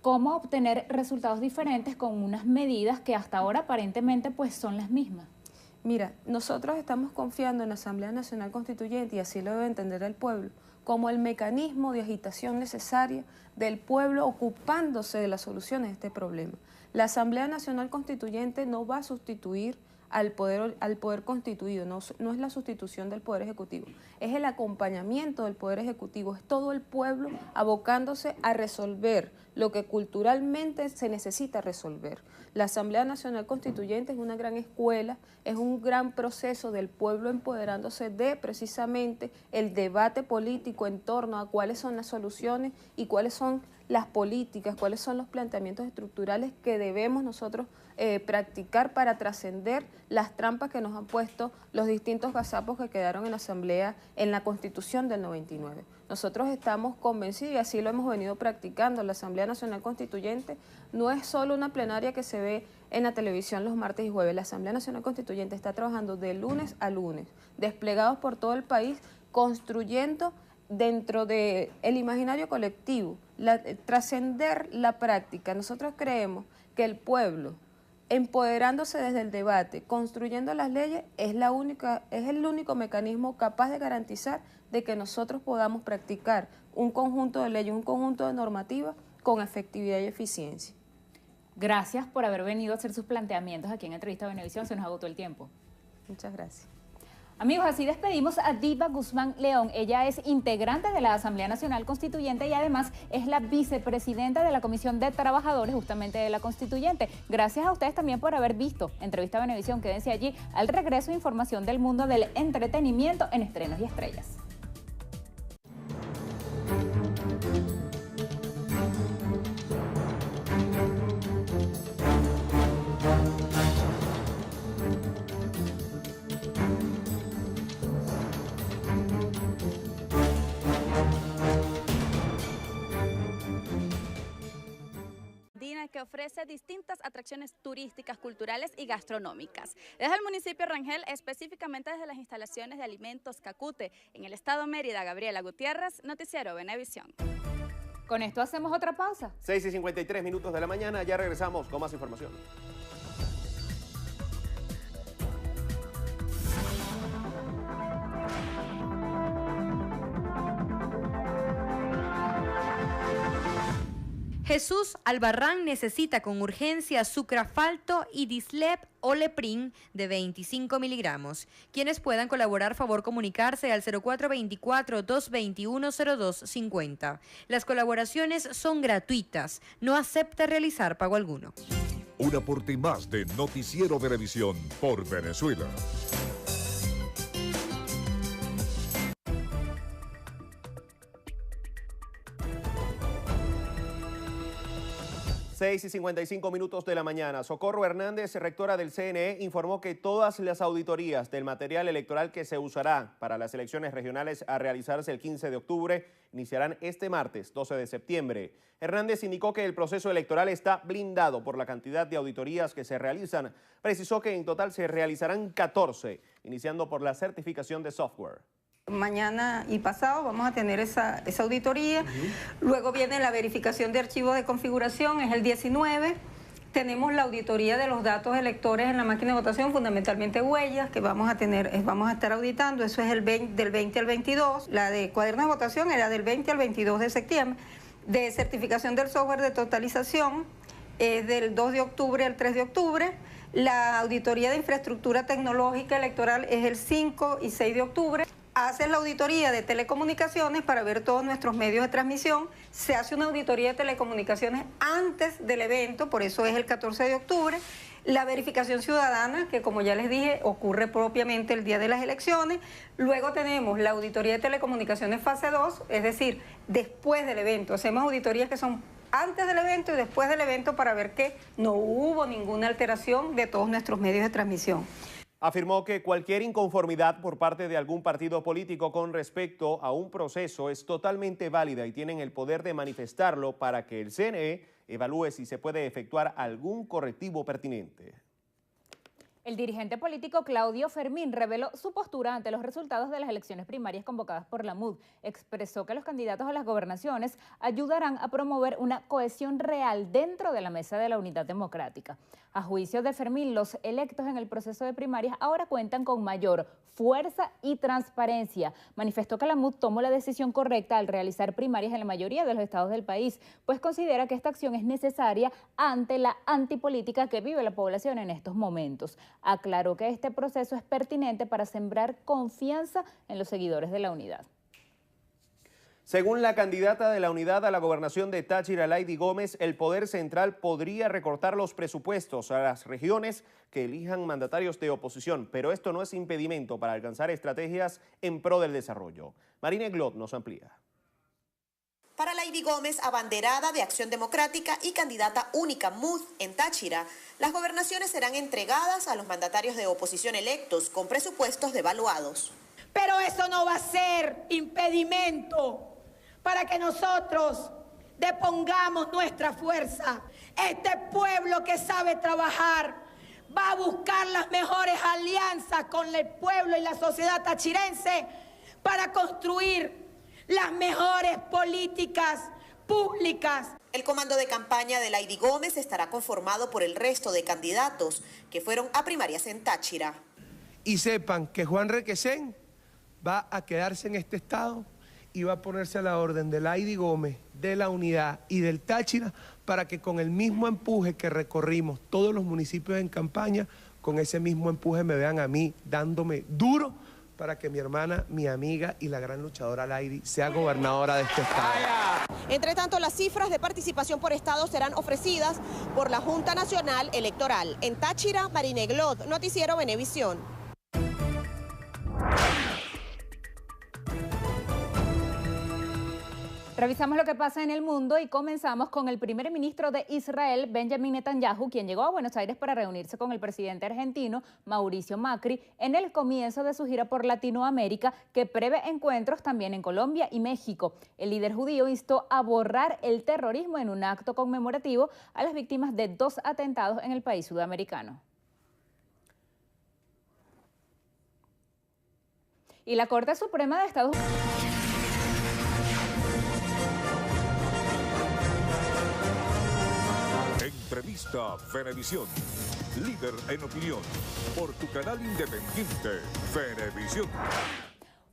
¿Cómo obtener resultados diferentes con unas medidas que hasta ahora aparentemente pues son las mismas? Mira, nosotros estamos confiando en la Asamblea Nacional Constituyente, y así lo debe entender el pueblo, como el mecanismo de agitación necesaria del pueblo ocupándose de las soluciones de este problema. La Asamblea Nacional Constituyente no va a sustituir al poder constituido, no es la sustitución del Poder Ejecutivo, es el acompañamiento del Poder Ejecutivo, es todo el pueblo abocándose a resolver lo que culturalmente se necesita resolver. La Asamblea Nacional Constituyente es una gran escuela, es un gran proceso del pueblo empoderándose de precisamente el debate político en torno a cuáles son las soluciones y cuáles son las políticas, cuáles son los planteamientos estructurales que debemos nosotros practicar para trascender las trampas que nos han puesto los distintos gazapos que quedaron en la Asamblea en la Constitución del 99. Nosotros estamos convencidos, y así lo hemos venido practicando, la Asamblea Nacional Constituyente no es solo una plenaria que se ve en la televisión los martes y jueves. La Asamblea Nacional Constituyente está trabajando de lunes a lunes, desplegados por todo el país, construyendo dentro del imaginario colectivo, trascender la práctica. Nosotros creemos que el pueblo, empoderándose desde el debate, construyendo las leyes, es el único mecanismo capaz de garantizar de que nosotros podamos practicar un conjunto de leyes, un conjunto de normativas con efectividad y eficiencia. Gracias por haber venido a hacer sus planteamientos aquí en Entrevista Venevisión. Se nos agotó el tiempo. Muchas gracias. Amigos, así despedimos a Diva Guzmán León. Ella es integrante de la Asamblea Nacional Constituyente y además es la vicepresidenta de la Comisión de Trabajadores justamente de la Constituyente. Gracias a ustedes también por haber visto Entrevista a Venevisión. Quédense allí. Al regreso, información del mundo del entretenimiento en Estrenos y Estrellas. Que ofrece distintas atracciones turísticas, culturales y gastronómicas. Desde el municipio Rangel, específicamente desde las instalaciones de Alimentos Cacute, en el estado Mérida, Gabriela Gutiérrez, Noticiero Venevisión. Con esto hacemos otra pausa. 6:53 de la mañana, ya regresamos con más información. Jesús Albarrán necesita con urgencia sucrafalto y Dislep o Leprin de 25 miligramos. Quienes puedan colaborar, favor comunicarse al 0424-221-0250. Las colaboraciones son gratuitas. No acepta realizar pago alguno. Un aporte más de Noticiero Venevisión por Venezuela. 6:55 de la mañana. Socorro Hernández, rectora del CNE, informó que todas las auditorías del material electoral que se usará para las elecciones regionales a realizarse el 15 de octubre iniciarán este martes, 12 de septiembre. Hernández indicó que el proceso electoral está blindado por la cantidad de auditorías que se realizan. Precisó que en total se realizarán 14, iniciando por la certificación de software. Mañana y pasado vamos a tener esa auditoría. Luego viene la verificación de archivos de configuración, es el 19. Tenemos la auditoría de los datos electores en la máquina de votación, fundamentalmente huellas, que vamos a estar auditando. Eso es del 20 al 22. La de cuaderno de votación era del 20 al 22 de septiembre. De certificación del software de totalización es del 2 de octubre al 3 de octubre. La auditoría de infraestructura tecnológica electoral es el 5 y 6 de octubre. Hace la auditoría de telecomunicaciones para ver todos nuestros medios de transmisión. Se hace una auditoría de telecomunicaciones antes del evento, por eso es el 14 de octubre. La verificación ciudadana, que como ya les dije, ocurre propiamente el día de las elecciones. Luego tenemos la auditoría de telecomunicaciones fase 2, es decir, después del evento. Hacemos auditorías que son antes del evento y después del evento para ver que no hubo ninguna alteración de todos nuestros medios de transmisión. Afirmó que cualquier inconformidad por parte de algún partido político con respecto a un proceso es totalmente válida y tienen el poder de manifestarlo para que el CNE evalúe si se puede efectuar algún correctivo pertinente. El dirigente político Claudio Fermín reveló su postura ante los resultados de las elecciones primarias convocadas por la MUD. Expresó que los candidatos a las gobernaciones ayudarán a promover una cohesión real dentro de la mesa de la unidad democrática. A juicio de Fermín, los electos en el proceso de primarias ahora cuentan con mayor fuerza y transparencia. Manifestó que la MUD tomó la decisión correcta al realizar primarias en la mayoría de los estados del país, pues considera que esta acción es necesaria ante la antipolítica que vive la población en estos momentos. Aclaró que este proceso es pertinente para sembrar confianza en los seguidores de la unidad. Según la candidata de la unidad a la gobernación de Táchira, Lady Gómez, el Poder Central podría recortar los presupuestos a las regiones que elijan mandatarios de oposición, pero esto no es impedimento para alcanzar estrategias en pro del desarrollo. Marina Glot nos amplía. Para Lady Gómez, abanderada de Acción Democrática y candidata única MUD en Táchira, las gobernaciones serán entregadas a los mandatarios de oposición electos con presupuestos devaluados. Pero eso no va a ser impedimento para que nosotros depongamos nuestra fuerza. Este pueblo que sabe trabajar va a buscar las mejores alianzas con el pueblo y la sociedad tachirense para construir las mejores políticas públicas. El comando de campaña de Lady Gómez estará conformado por el resto de candidatos que fueron a primarias en Táchira. Y sepan que Juan Requesén va a quedarse en este estado y va a ponerse a la orden de Lady Gómez, de la unidad y del Táchira para que con el mismo empuje que recorrimos todos los municipios en campaña, con ese mismo empuje me vean a mí dándome duro para que mi hermana, mi amiga y la gran luchadora Lady sea gobernadora de este estado. Entre tanto, las cifras de participación por estado serán ofrecidas por la Junta Nacional Electoral. En Táchira, Marineglot, Noticiero Venevisión. Revisamos lo que pasa en el mundo y comenzamos con el primer ministro de Israel, Benjamin Netanyahu, quien llegó a Buenos Aires para reunirse con el presidente argentino, Mauricio Macri, en el comienzo de su gira por Latinoamérica, que prevé encuentros también en Colombia y México. El líder judío instó a borrar el terrorismo en un acto conmemorativo a las víctimas de 2 atentados en el país sudamericano. Y la Corte Suprema de Estados Unidos... Entrevista Venevisión, líder en opinión, por tu canal independiente, Venevisión.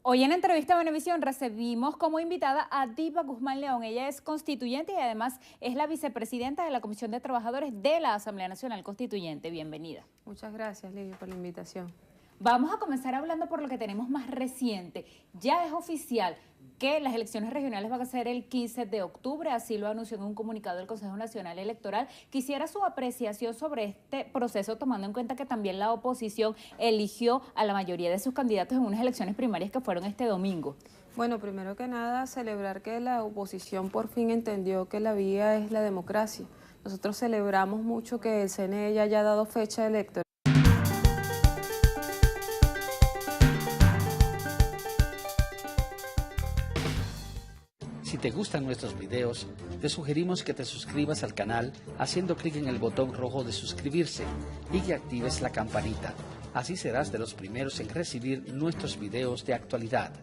Hoy en Entrevista Venevisión recibimos como invitada a Diva Guzmán León. Ella es constituyente y además es la vicepresidenta de la Comisión de Trabajadores de la Asamblea Nacional Constituyente. Bienvenida. Muchas gracias, Lidia, por la invitación. Vamos a comenzar hablando por lo que tenemos más reciente. Ya es oficial que las elecciones regionales van a ser el 15 de octubre, así lo anunció en un comunicado el Consejo Nacional Electoral. Quisiera su apreciación sobre este proceso, tomando en cuenta que también la oposición eligió a la mayoría de sus candidatos en unas elecciones primarias que fueron este domingo. Bueno, primero que nada, celebrar que la oposición por fin entendió que la vía es la democracia. Nosotros celebramos mucho que el CNE ya haya dado fecha electoral. Si te gustan nuestros videos, te sugerimos que te suscribas al canal haciendo clic en el botón rojo de suscribirse y que actives la campanita. Así serás de los primeros en recibir nuestros videos de actualidad.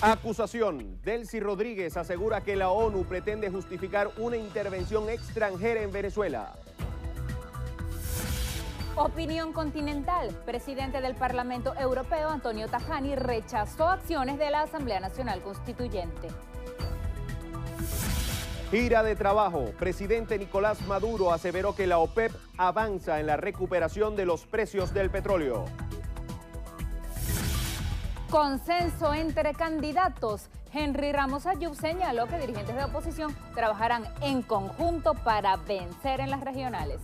Acusación. Delcy Rodríguez asegura que la ONU pretende justificar una intervención extranjera en Venezuela. Opinión continental. Presidente del Parlamento Europeo, Antonio Tajani, rechazó acciones de la Asamblea Nacional Constituyente. Gira de trabajo. Presidente Nicolás Maduro aseveró que la OPEP avanza en la recuperación de los precios del petróleo. Consenso entre candidatos. Henry Ramos Ayub señaló que dirigentes de oposición trabajarán en conjunto para vencer en las regionales.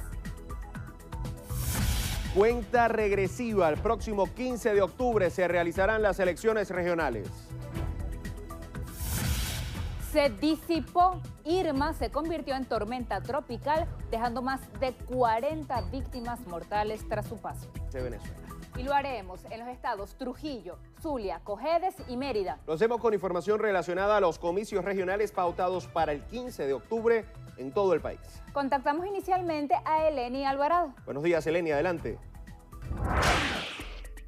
Cuenta regresiva. El próximo 15 de octubre se realizarán las elecciones regionales. Se disipó. Irma se convirtió en tormenta tropical, dejando más de 40 víctimas mortales tras su paso. De Venezuela. Y lo haremos en los estados Trujillo, Zulia, Cojedes y Mérida. Lo hacemos con información relacionada a los comicios regionales pautados para el 15 de octubre en todo el país. Contactamos inicialmente a Eleni Alvarado. Buenos días, Eleni, adelante.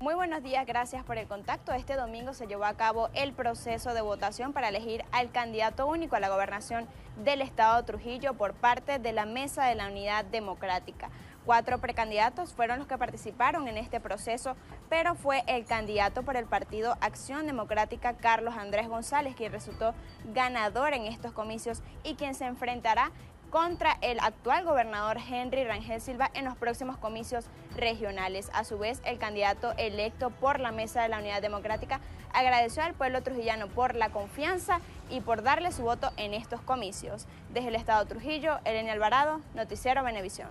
Muy buenos días, gracias por el contacto. Este domingo se llevó a cabo el proceso de votación para elegir al candidato único a la gobernación del estado de Trujillo por parte de la Mesa de la Unidad Democrática. 4 precandidatos fueron los que participaron en este proceso, pero fue el candidato por el partido Acción Democrática, Carlos Andrés González, quien resultó ganador en estos comicios y quien se enfrentará contra el actual gobernador Henry Rangel Silva en los próximos comicios regionales. A su vez, el candidato electo por la Mesa de la Unidad Democrática agradeció al pueblo trujillano por la confianza y por darle su voto en estos comicios. Desde el estado de Trujillo, Eleni Alvarado, Noticiero Venevisión.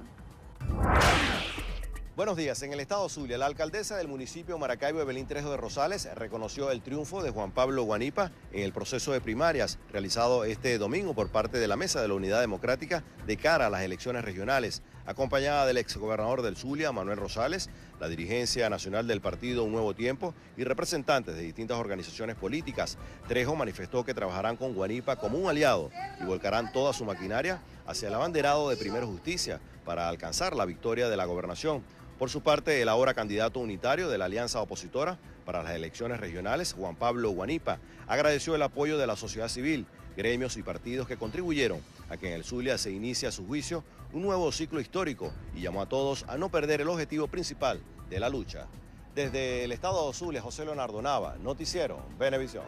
Buenos días. En el estado Zulia, la alcaldesa del municipio Maracaibo, Evelyn Trejo de Rosales, reconoció el triunfo de Juan Pablo Guanipa en el proceso de primarias realizado este domingo por parte de la Mesa de la Unidad Democrática de cara a las elecciones regionales, acompañada del exgobernador del Zulia, Manuel Rosales, la dirigencia nacional del partido Un Nuevo Tiempo y representantes de distintas organizaciones políticas. Trejo manifestó que trabajarán con Guanipa como un aliado y volcarán toda su maquinaria hacia el abanderado de Primero Justicia para alcanzar la victoria de la gobernación. Por su parte, el ahora candidato unitario de la alianza opositora para las elecciones regionales, Juan Pablo Guanipa, agradeció el apoyo de la sociedad civil, gremios y partidos que contribuyeron a que en el Zulia se inicie a su juicio un nuevo ciclo histórico y llamó a todos a no perder el objetivo principal de la lucha. Desde el estado de Zulia, José Leonardo Nava, Noticiero Venevisión.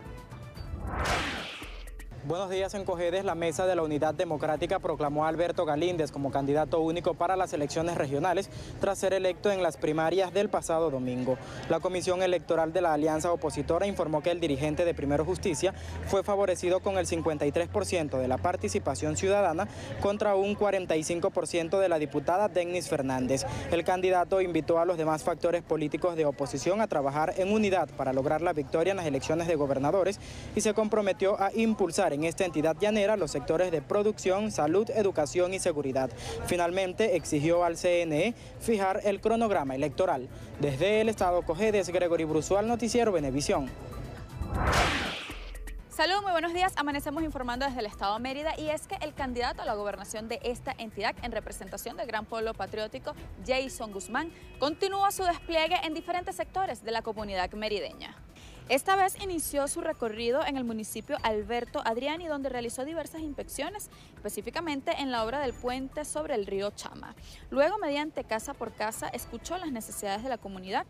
Buenos días. En Cojedes, la Mesa de la Unidad Democrática proclamó a Alberto Galíndez como candidato único para las elecciones regionales tras ser electo en las primarias del pasado domingo. La Comisión Electoral de la Alianza Opositora informó que el dirigente de Primero Justicia fue favorecido con el 53% de la participación ciudadana contra un 45% de la diputada Dennis Fernández. El candidato invitó a los demás factores políticos de oposición a trabajar en unidad para lograr la victoria en las elecciones de gobernadores y se comprometió a impulsar en esta entidad llanera los sectores de producción, salud, educación y seguridad. Finalmente exigió al CNE fijar el cronograma electoral. Desde el estado Cojedes, Gregory Brusual, Noticiero Venevisión. Saludos, muy buenos días. Amanecemos informando desde el estado Mérida y es que el candidato a la gobernación de esta entidad en representación del Gran Pueblo Patriótico, Jason Guzmán, continúa su despliegue en diferentes sectores de la comunidad merideña. Esta vez inició su recorrido en el municipio Alberto Adriani, donde realizó diversas inspecciones, específicamente en la obra del puente sobre el río Chama. Luego, mediante casa por casa, escuchó las necesidades de la comunidad,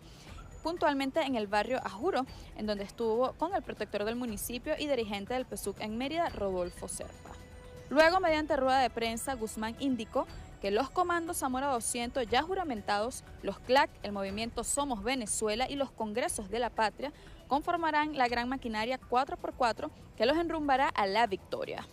puntualmente en el barrio Ajuro, en donde estuvo con el protector del municipio y dirigente del PSUC en Mérida, Rodolfo Serpa. Luego, mediante rueda de prensa, Guzmán indicó que los comandos Zamora 200 ya juramentados, los CLAC, el movimiento Somos Venezuela y los congresos de la patria conformarán la gran maquinaria 4x4 que los enrumbará a la victoria.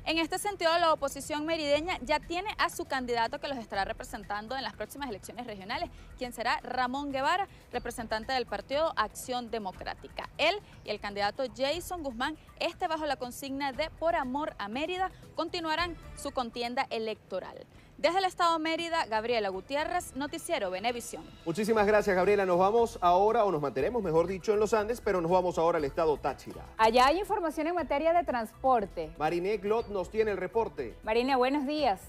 En este sentido, la oposición merideña ya tiene a su candidato que los estará representando en las próximas elecciones regionales, quien será Ramón Guevara, representante del partido Acción Democrática. Él y el candidato Jason Guzmán, bajo la consigna de Por Amor a Mérida, continuarán su contienda electoral. Desde el estado Mérida, Gabriela Gutiérrez, Noticiero Venevisión. Muchísimas gracias, Gabriela. Nos vamos ahora, o nos mantenemos, mejor dicho, en los Andes, pero nos vamos ahora al estado Táchira. Allá hay información en materia de transporte. Mariné Glot nos tiene el reporte. Mariné, buenos días.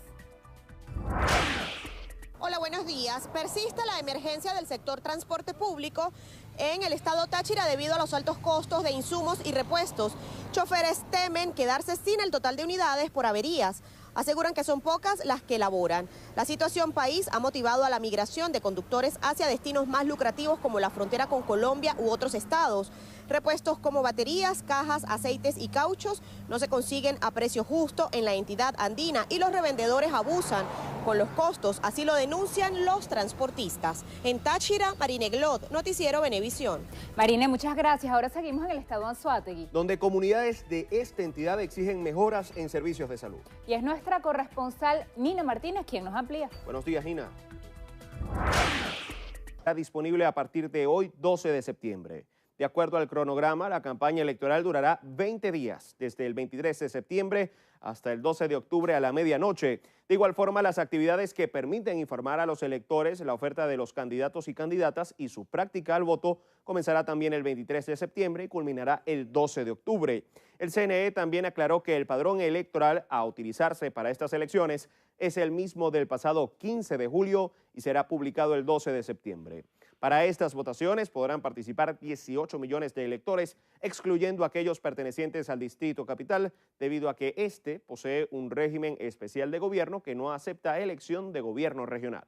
Hola, buenos días. Persiste la emergencia del sector transporte público en el estado Táchira debido a los altos costos de insumos y repuestos. Choferes temen quedarse sin el total de unidades por averías. Aseguran que son pocas las que elaboran. La situación país ha motivado a la migración de conductores hacia destinos más lucrativos como la frontera con Colombia u otros estados. Repuestos como baterías, cajas, aceites y cauchos no se consiguen a precio justo en la entidad andina y los revendedores abusan con los costos, así lo denuncian los transportistas. En Táchira, Marine Glot, Noticiero Venevisión. Marine, muchas gracias. Ahora seguimos en el estado Anzoátegui, donde comunidades de esta entidad exigen mejoras en servicios de salud. Y es nuestra corresponsal Nina Martínez quien nos amplía. Buenos días, Nina. Está disponible a partir de hoy, 12 de septiembre. De acuerdo al cronograma, la campaña electoral durará 20 días, desde el 23 de septiembre hasta el 12 de octubre a la medianoche. De igual forma, las actividades que permiten informar a los electores la oferta de los candidatos y candidatas y su práctica al voto comenzará también el 23 de septiembre y culminará el 12 de octubre. El CNE también aclaró que el padrón electoral a utilizarse para estas elecciones es el mismo del pasado 15 de julio y será publicado el 12 de septiembre. Para estas votaciones podrán participar 18 millones de electores, excluyendo aquellos pertenecientes al Distrito Capital, debido a que este posee un régimen especial de gobierno que no acepta elección de gobierno regional.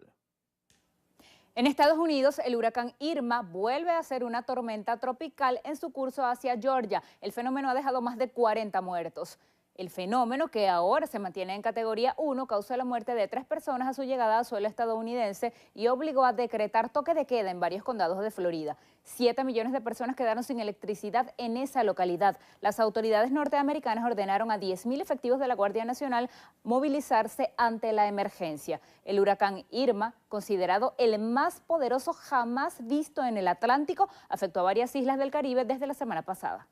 En Estados Unidos, el huracán Irma vuelve a ser una tormenta tropical en su curso hacia Georgia. El fenómeno ha dejado más de 40 muertos. El fenómeno, que ahora se mantiene en categoría 1, causó la muerte de 3 personas a su llegada a suelo estadounidense y obligó a decretar toque de queda en varios condados de Florida. 7 millones de personas quedaron sin electricidad en esa localidad. Las autoridades norteamericanas ordenaron a 10.000 efectivos de la Guardia Nacional movilizarse ante la emergencia. El huracán Irma, considerado el más poderoso jamás visto en el Atlántico, afectó a varias islas del Caribe desde la semana pasada.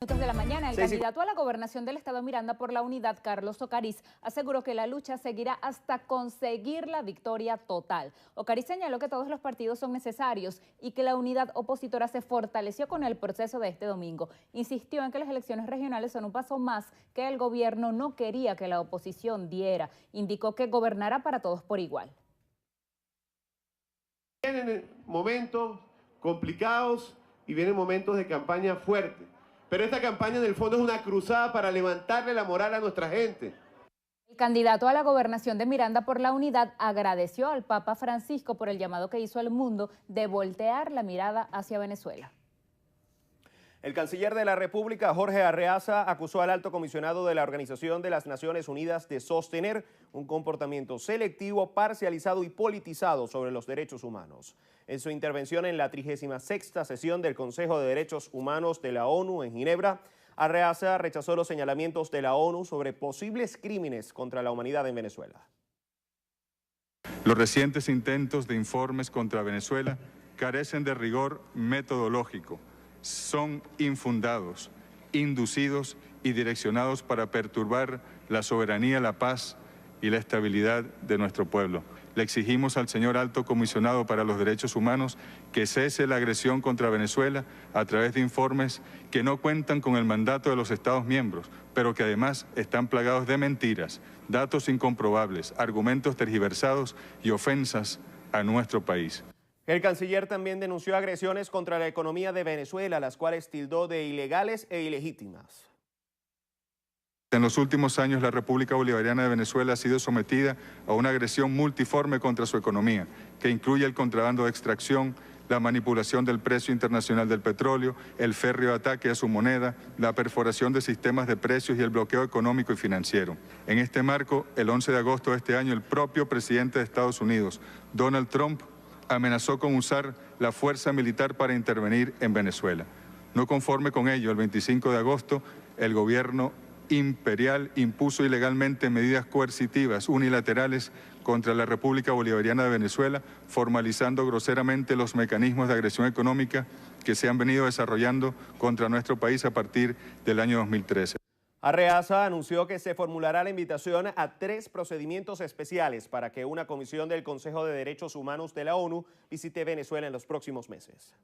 De la mañana, el candidato a la gobernación del estado Miranda por la unidad, Carlos Ocariz, aseguró que la lucha seguirá hasta conseguir la victoria total. Ocariz señaló que todos los partidos son necesarios y que la unidad opositora se fortaleció con el proceso de este domingo. Insistió en que las elecciones regionales son un paso más que el gobierno no quería que la oposición diera. Indicó que gobernará para todos por igual. Vienen momentos complicados y vienen momentos de campaña fuerte. Pero esta campaña en el fondo es una cruzada para levantarle la moral a nuestra gente. El candidato a la gobernación de Miranda por la unidad agradeció al Papa Francisco por el llamado que hizo al mundo de voltear la mirada hacia Venezuela. El canciller de la República, Jorge Arreaza, acusó al alto comisionado de la Organización de las Naciones Unidas de sostener un comportamiento selectivo, parcializado y politizado sobre los derechos humanos. En su intervención en la 36ª sesión del Consejo de Derechos Humanos de la ONU en Ginebra, Arreaza rechazó los señalamientos de la ONU sobre posibles crímenes contra la humanidad en Venezuela. Los recientes intentos de informes contra Venezuela carecen de rigor metodológico, son infundados, inducidos y direccionados para perturbar la soberanía, la paz y la estabilidad de nuestro pueblo. Le exigimos al señor Alto Comisionado para los Derechos Humanos que cese la agresión contra Venezuela a través de informes que no cuentan con el mandato de los Estados miembros, pero que además están plagados de mentiras, datos incomprobables, argumentos tergiversados y ofensas a nuestro país. El canciller también denunció agresiones contra la economía de Venezuela, las cuales tildó de ilegales e ilegítimas. En los últimos años, la República Bolivariana de Venezuela ha sido sometida a una agresión multiforme contra su economía, que incluye el contrabando de extracción, la manipulación del precio internacional del petróleo, el férreo ataque a su moneda, la perforación de sistemas de precios y el bloqueo económico y financiero. En este marco, el 11 de agosto de este año, el propio presidente de Estados Unidos, Donald Trump, amenazó con usar la fuerza militar para intervenir en Venezuela. No conforme con ello, el 25 de agosto, el gobierno imperial impuso ilegalmente medidas coercitivas unilaterales contra la República Bolivariana de Venezuela, formalizando groseramente los mecanismos de agresión económica que se han venido desarrollando contra nuestro país a partir del año 2013. Arreaza anunció que se formulará la invitación a 3 procedimientos especiales para que una comisión del Consejo de Derechos Humanos de la ONU visite Venezuela en los próximos meses.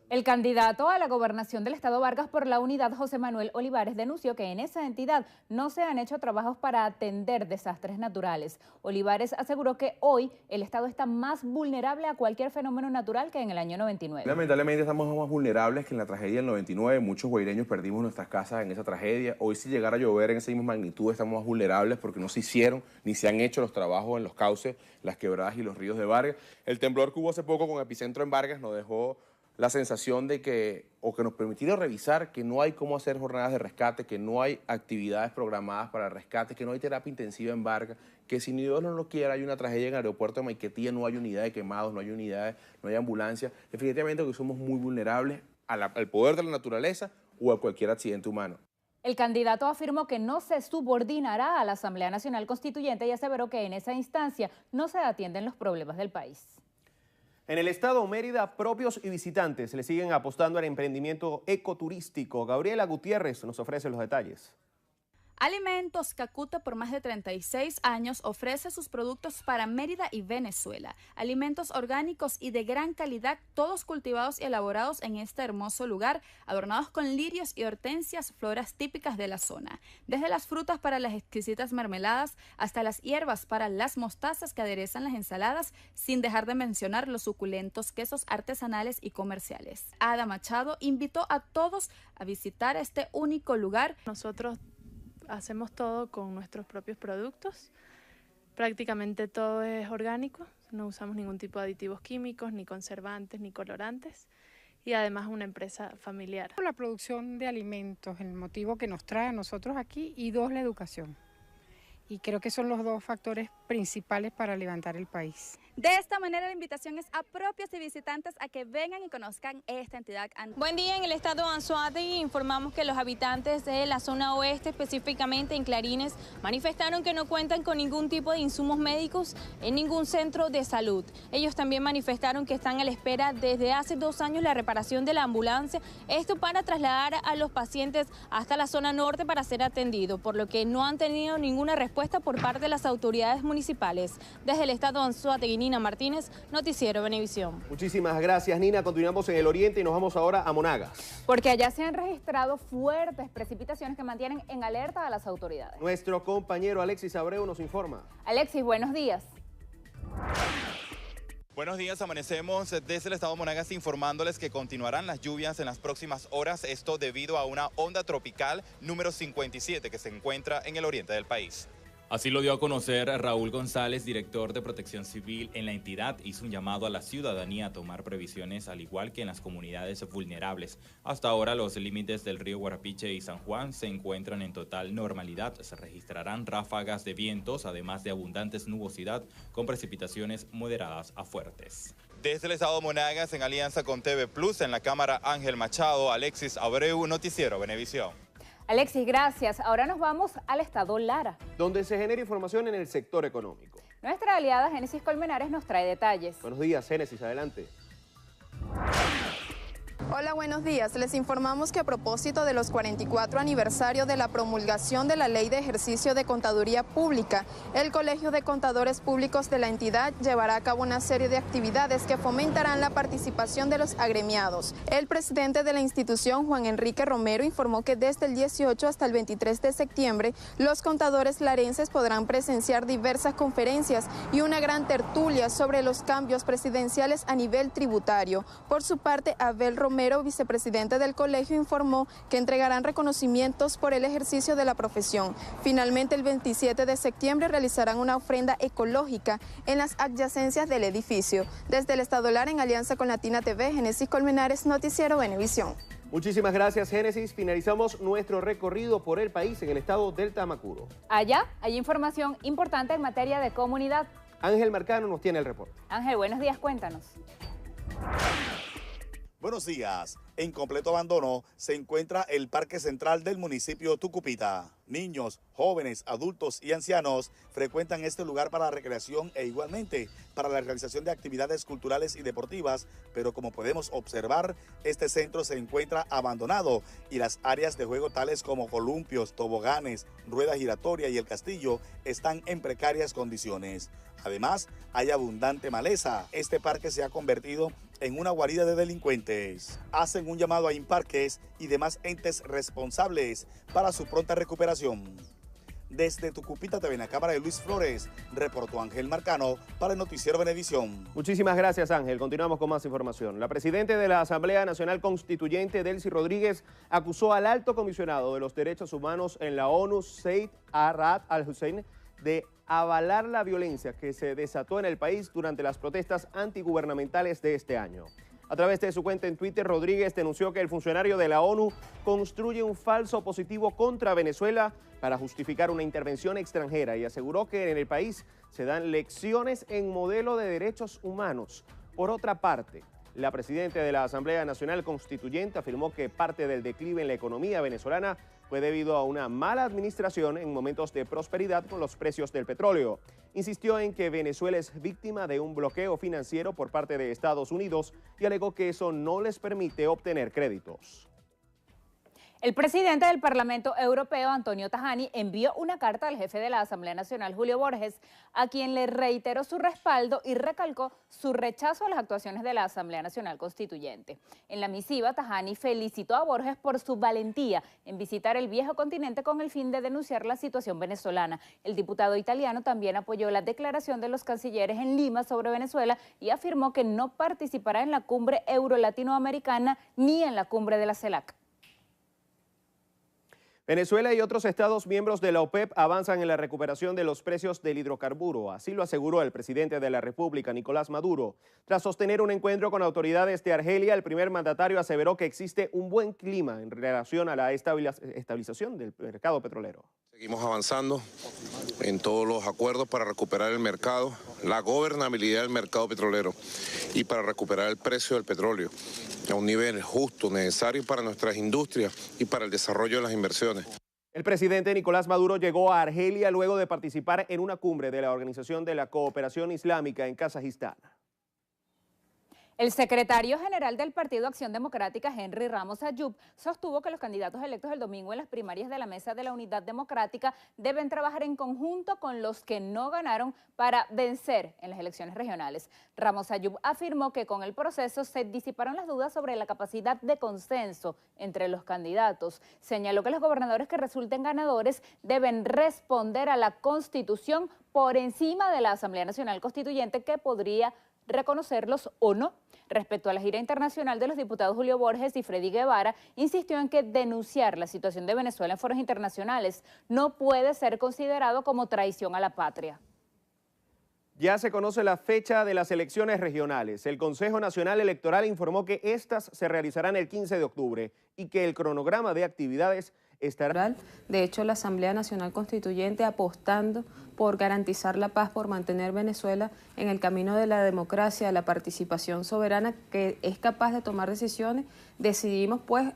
El candidato a la gobernación del estado Vargas por la Unidad, José Manuel Olivares, denunció que en esa entidad no se han hecho trabajos para atender desastres naturales. Olivares aseguró que hoy el estado está más vulnerable a cualquier fenómeno natural que en el año 99. Lamentablemente estamos más vulnerables que en la tragedia del 99. Muchos guaireños perdimos nuestras casas en esa tragedia. Hoy si llegara a llover en esa misma magnitud estamos más vulnerables porque no se hicieron ni se han hecho los trabajos en los cauces, las quebradas y los ríos de Vargas. El temblor que hubo hace poco con epicentro en Vargas nos dejó la sensación de que nos permitieron revisar que no hay cómo hacer jornadas de rescate, que no hay actividades programadas para el rescate, que no hay terapia intensiva en Vargas, que si ni Dios no lo quiera hay una tragedia en el aeropuerto de Maiquetía, no hay unidad de quemados, no hay unidades, no hay ambulancia. Definitivamente que somos muy vulnerables al poder de la naturaleza o a cualquier accidente humano. El candidato afirmó que no se subordinará a la Asamblea Nacional Constituyente y aseveró que en esa instancia no se atienden los problemas del país. En el estado Mérida, propios y visitantes le siguen apostando al emprendimiento ecoturístico. Gabriela Gutiérrez nos ofrece los detalles. Alimentos Cacuta por más de 36 años ofrece sus productos para Mérida y Venezuela. Alimentos orgánicos y de gran calidad, todos cultivados y elaborados en este hermoso lugar, adornados con lirios y hortensias, floras típicas de la zona. Desde las frutas para las exquisitas mermeladas hasta las hierbas para las mostazas que aderezan las ensaladas, sin dejar de mencionar los suculentos quesos artesanales y comerciales. Ada Machado invitó a todos a visitar este único lugar. Nosotros hacemos todo con nuestros propios productos, prácticamente todo es orgánico, no usamos ningún tipo de aditivos químicos, ni conservantes, ni colorantes, y además una empresa familiar. La producción de alimentos, el motivo que nos trae a nosotros aquí, y 2, la educación. Y creo que son los 2 factores principales para levantar el país. De esta manera la invitación es a propios y visitantes a que vengan y conozcan esta entidad. Buen día, en el estado de Anzoátegui informamos que los habitantes de la zona oeste, específicamente en Clarines, manifestaron que no cuentan con ningún tipo de insumos médicos en ningún centro de salud. Ellos también manifestaron que están a la espera desde hace 2 años la reparación de la ambulancia, esto para trasladar a los pacientes hasta la zona norte para ser atendidos, por lo que no han tenido ninguna respuesta por parte de las autoridades municipales. Desde el estado de Anzoátegui, Nina Martínez, Noticiero Venevisión. Muchísimas gracias, Nina. Continuamos en el oriente y nos vamos ahora a Monagas. Porque allá se han registrado fuertes precipitaciones que mantienen en alerta a las autoridades. Nuestro compañero Alexis Abreu nos informa. Alexis, buenos días. Buenos días, amanecemos desde el estado de Monagas informándoles que continuarán las lluvias en las próximas horas, esto debido a una onda tropical número 57 que se encuentra en el oriente del país. Así lo dio a conocer Raúl González, director de Protección Civil en la entidad. Hizo un llamado a la ciudadanía a tomar previsiones, al igual que en las comunidades vulnerables. Hasta ahora los límites del río Guarapiche y San Juan se encuentran en total normalidad. Se registrarán ráfagas de vientos, además de abundantes nubosidad, con precipitaciones moderadas a fuertes. Desde el estado Monagas, en alianza con TV Plus, en la cámara Ángel Machado, Alexis Abreu, Noticiero Venevisión. Alexis, gracias. Ahora nos vamos al estado Lara, donde se genera información en el sector económico. Nuestra aliada Génesis Colmenares nos trae detalles. Buenos días, Génesis, adelante. Hola, buenos días. Les informamos que a propósito de los 44 aniversarios de la promulgación de la Ley de Ejercicio de Contaduría Pública, el Colegio de Contadores Públicos de la entidad llevará a cabo una serie de actividades que fomentarán la participación de los agremiados. El presidente de la institución, Juan Enrique Romero, informó que desde el 18 hasta el 23 de septiembre, los contadores larenses podrán presenciar diversas conferencias y una gran tertulia sobre los cambios presidenciales a nivel tributario. Por su parte, Abel Romero, vicepresidente del colegio, informó que entregarán reconocimientos por el ejercicio de la profesión. Finalmente, el 27 de septiembre realizarán una ofrenda ecológica en las adyacencias del edificio. Desde el estado Lara, en alianza con Latina TV, Génesis Colmenares, Noticiero Venevisión. Muchísimas gracias, Génesis. Finalizamos nuestro recorrido por el país en el estado del Tamacuro. Allá hay información importante en materia de comunidad. Ángel Marcano nos tiene el reporte. Ángel, buenos días, cuéntanos. Buenos días. En completo abandono se encuentra el Parque Central del municipio Tucupita. Niños, jóvenes, adultos y ancianos frecuentan este lugar para la recreación e igualmente para la realización de actividades culturales y deportivas, pero como podemos observar, este centro se encuentra abandonado y las áreas de juego tales como columpios, toboganes, rueda giratoria y el castillo están en precarias condiciones. Además, hay abundante maleza. Este parque se ha convertido en una guarida de delincuentes. Hacen un llamado a Imparques y demás entes responsables para su pronta recuperación. Desde Tucupita TV, en la cámara de Luis Flores, reportó Ángel Marcano para el Noticiero Venevisión. Muchísimas gracias, Ángel. Continuamos con más información. La presidenta de la Asamblea Nacional Constituyente, Delcy Rodríguez, acusó al alto comisionado de los derechos humanos en la ONU, Zeid Ra'ad al-Hussein, de avalar la violencia que se desató en el país durante las protestas antigubernamentales de este año. A través de su cuenta en Twitter, Rodríguez denunció que el funcionario de la ONU construye un falso positivo contra Venezuela para justificar una intervención extranjera y aseguró que en el país se dan lecciones en modelo de derechos humanos. Por otra parte, la presidenta de la Asamblea Nacional Constituyente afirmó que parte del declive en la economía venezolana fue debido a una mala administración en momentos de prosperidad con los precios del petróleo. Insistió en que Venezuela es víctima de un bloqueo financiero por parte de Estados Unidos y alegó que eso no les permite obtener créditos. El presidente del Parlamento Europeo, Antonio Tajani, envió una carta al jefe de la Asamblea Nacional, Julio Borges, a quien le reiteró su respaldo y recalcó su rechazo a las actuaciones de la Asamblea Nacional Constituyente. En la misiva, Tajani felicitó a Borges por su valentía en visitar el viejo continente con el fin de denunciar la situación venezolana. El diputado italiano también apoyó la declaración de los cancilleres en Lima sobre Venezuela y afirmó que no participará en la cumbre euro-latinoamericana ni en la cumbre de la CELAC. Venezuela y otros estados miembros de la OPEP avanzan en la recuperación de los precios del hidrocarburo. Así lo aseguró el presidente de la República, Nicolás Maduro. Tras sostener un encuentro con autoridades de Argelia, el primer mandatario aseveró que existe un buen clima en relación a la estabilización del mercado petrolero. Seguimos avanzando en todos los acuerdos para recuperar el mercado, la gobernabilidad del mercado petrolero y para recuperar el precio del petróleo a un nivel justo, necesario para nuestras industrias y para el desarrollo de las inversiones. El presidente Nicolás Maduro llegó a Argelia luego de participar en una cumbre de la Organización de la Cooperación Islámica en Kazajistán. El secretario general del Partido Acción Democrática, Henry Ramos Ayub, sostuvo que los candidatos electos el domingo en las primarias de la Mesa de la Unidad Democrática deben trabajar en conjunto con los que no ganaron para vencer en las elecciones regionales. Ramos Ayub afirmó que con el proceso se disiparon las dudas sobre la capacidad de consenso entre los candidatos. Señaló que los gobernadores que resulten ganadores deben responder a la Constitución por encima de la Asamblea Nacional Constituyente, que podría reconocerlos o no. Respecto a la gira internacional de los diputados Julio Borges y Freddy Guevara, insistió en que denunciar la situación de Venezuela en foros internacionales no puede ser considerado como traición a la patria. Ya se conoce la fecha de las elecciones regionales. El Consejo Nacional Electoral informó que estas se realizarán el 15 de octubre y que el cronograma de actividades estará. De hecho, la Asamblea Nacional Constituyente apostando por garantizar la paz, por mantener Venezuela en el camino de la democracia, de la participación soberana, que es capaz de tomar decisiones. Decidimos pues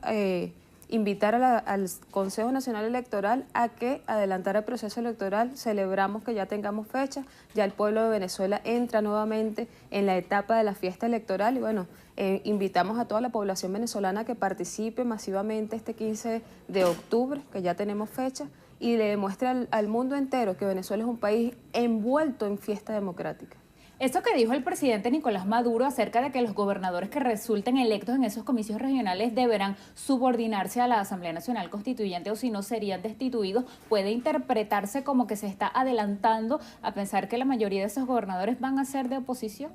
invitar al Consejo Nacional Electoral a que adelantara el proceso electoral. Celebramos que ya tengamos fecha, ya el pueblo de Venezuela entra nuevamente en la etapa de la fiesta electoral y bueno, invitamos a toda la población venezolana que participe masivamente este 15 de octubre, que ya tenemos fecha, y le demuestre al mundo entero que Venezuela es un país envuelto en fiesta democrática. Eso que dijo el presidente Nicolás Maduro acerca de que los gobernadores que resulten electos en esos comicios regionales deberán subordinarse a la Asamblea Nacional Constituyente o si no serían destituidos, puede interpretarse como que se está adelantando a pensar que la mayoría de esos gobernadores van a ser de oposición.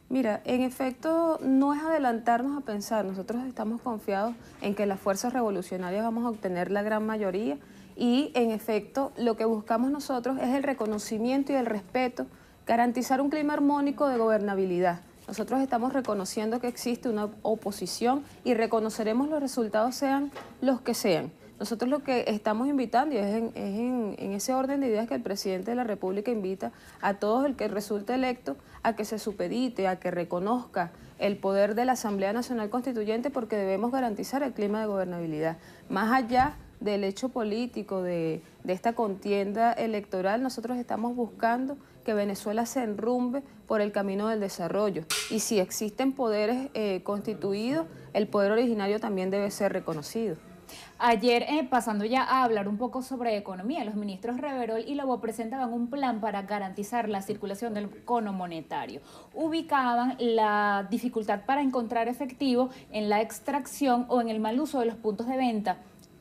Mira, en efecto no es adelantarnos a pensar, nosotros estamos confiados en que las fuerzas revolucionarias vamos a obtener la gran mayoría y en efecto lo que buscamos nosotros es el reconocimiento y el respeto, garantizar un clima armónico de gobernabilidad. Nosotros estamos reconociendo que existe una oposición y reconoceremos los resultados sean los que sean. Nosotros lo que estamos invitando, y es en ese orden de ideas que el presidente de la República invita a todos el que resulte electo a que se supedite, a que reconozca el poder de la Asamblea Nacional Constituyente porque debemos garantizar el clima de gobernabilidad. Más allá del hecho político, de esta contienda electoral, nosotros estamos buscando que Venezuela se enrumbe por el camino del desarrollo. Y si existen poderes constituidos, el poder originario también debe ser reconocido. Ayer, pasando ya a hablar un poco sobre economía, los ministros Reverol y Lobo presentaban un plan para garantizar la circulación del cono monetario. Ubicaban la dificultad para encontrar efectivo en la extracción o en el mal uso de los puntos de venta,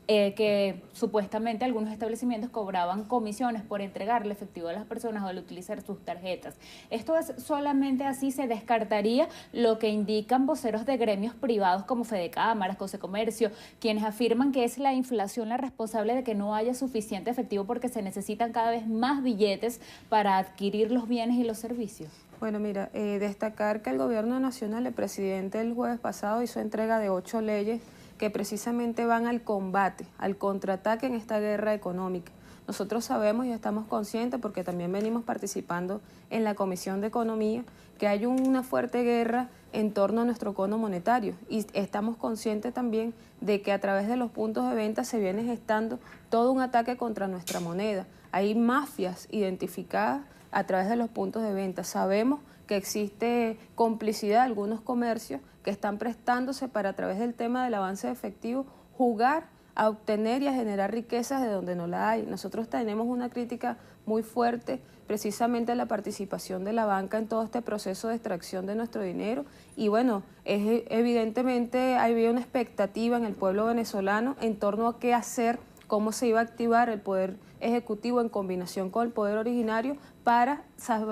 que supuestamente algunos establecimientos cobraban comisiones por entregarle efectivo a las personas o al utilizar sus tarjetas. Esto es solamente así se descartaría lo que indican voceros de gremios privados como Fedecámaras, Cosecomercio, quienes afirman que es la inflación la responsable de que no haya suficiente efectivo porque se necesitan cada vez más billetes para adquirir los bienes y los servicios. Bueno, mira, destacar que el gobierno nacional, el presidente el jueves pasado hizo entrega de 8 leyes que precisamente van al combate, al contraataque en esta guerra económica. Nosotros sabemos y estamos conscientes, porque también venimos participando en la Comisión de Economía, que hay una fuerte guerra en torno a nuestro cono monetario y estamos conscientes también de que a través de los puntos de venta se viene gestando todo un ataque contra nuestra moneda. Hay mafias identificadas a través de los puntos de venta. Sabemos que existe complicidad de algunos comercios que están prestándose para a través del tema del avance de efectivo jugar a obtener y a generar riquezas de donde no la hay. Nosotros tenemos una crítica muy fuerte precisamente a la participación de la banca en todo este proceso de extracción de nuestro dinero y bueno, evidentemente había una expectativa en el pueblo venezolano en torno a qué hacer, cómo se iba a activar el poder ejecutivo en combinación con el poder originario para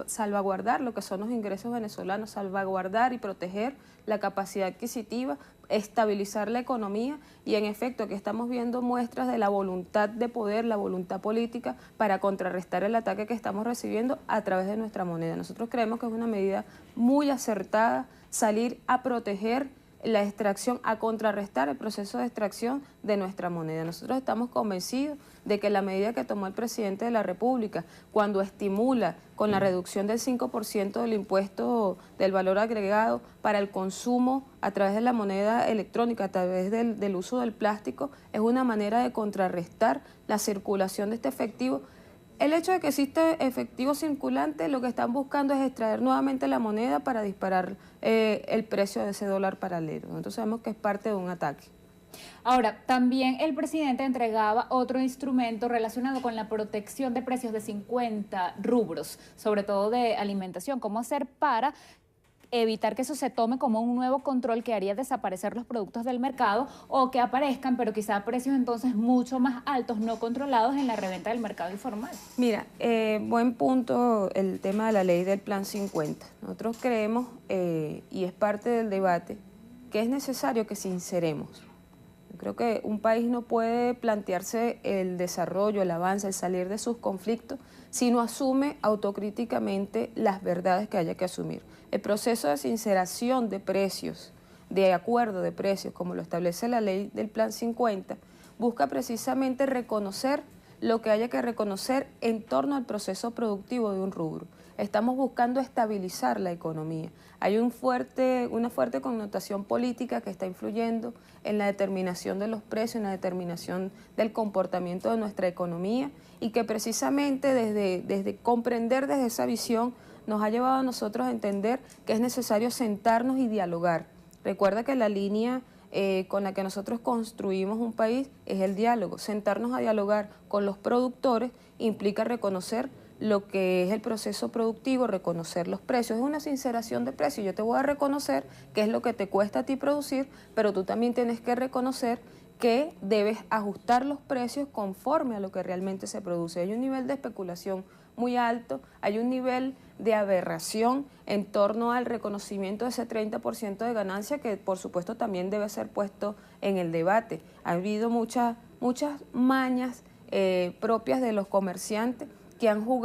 salvaguardar lo que son los ingresos venezolanos, salvaguardar y proteger la capacidad adquisitiva, estabilizar la economía y en efecto que estamos viendo muestras de la voluntad de poder, la voluntad política para contrarrestar el ataque que estamos recibiendo a través de nuestra moneda. Nosotros creemos que es una medida muy acertada salir a proteger la extracción, a contrarrestar el proceso de extracción de nuestra moneda. Nosotros estamos convencidos de que la medida que tomó el presidente de la República, cuando estimula con la reducción del 5% del impuesto del valor agregado para el consumo a través de la moneda electrónica, a través del uso del plástico, es una manera de contrarrestar la circulación de este efectivo. El hecho de que existe efectivo circulante, lo que están buscando es extraer nuevamente la moneda para disparar el precio de ese dólar paralelo. Entonces sabemos que es parte de un ataque. Ahora, también el presidente entregaba otro instrumento relacionado con la protección de precios de 50 rubros, sobre todo de alimentación. ¿Cómo hacer para evitar que eso se tome como un nuevo control que haría desaparecer los productos del mercado o que aparezcan, pero quizá a precios entonces mucho más altos, no controlados en la reventa del mercado informal? Mira, buen punto el tema de la ley del Plan 50. Nosotros creemos, y es parte del debate, que es necesario que sinceremos. Yo creo que un país no puede plantearse el desarrollo, el avance, el salir de sus conflictos si no asume autocríticamente las verdades que haya que asumir. El proceso de sinceración de precios, de acuerdo de precios, como lo establece la ley del Plan 50, busca precisamente reconocer lo que haya que reconocer en torno al proceso productivo de un rubro. Estamos buscando estabilizar la economía. Hay una fuerte connotación política que está influyendo en la determinación de los precios, en la determinación del comportamiento de nuestra economía y que precisamente desde comprender desde esa visión nos ha llevado a nosotros a entender que es necesario sentarnos y dialogar. Recuerda que la línea con la que nosotros construimos un país es el diálogo. Sentarnos a dialogar con los productores implica reconocer lo que es el proceso productivo, reconocer los precios. Es una sinceración de precios. Yo te voy a reconocer qué es lo que te cuesta a ti producir, pero tú también tienes que reconocer que debes ajustar los precios conforme a lo que realmente se produce. Hay un nivel de especulación muy alto, hay un nivel de aberración en torno al reconocimiento de ese 30% de ganancia que por supuesto también debe ser puesto en el debate. Ha habido muchas mañas propias de los comerciantes que han jugado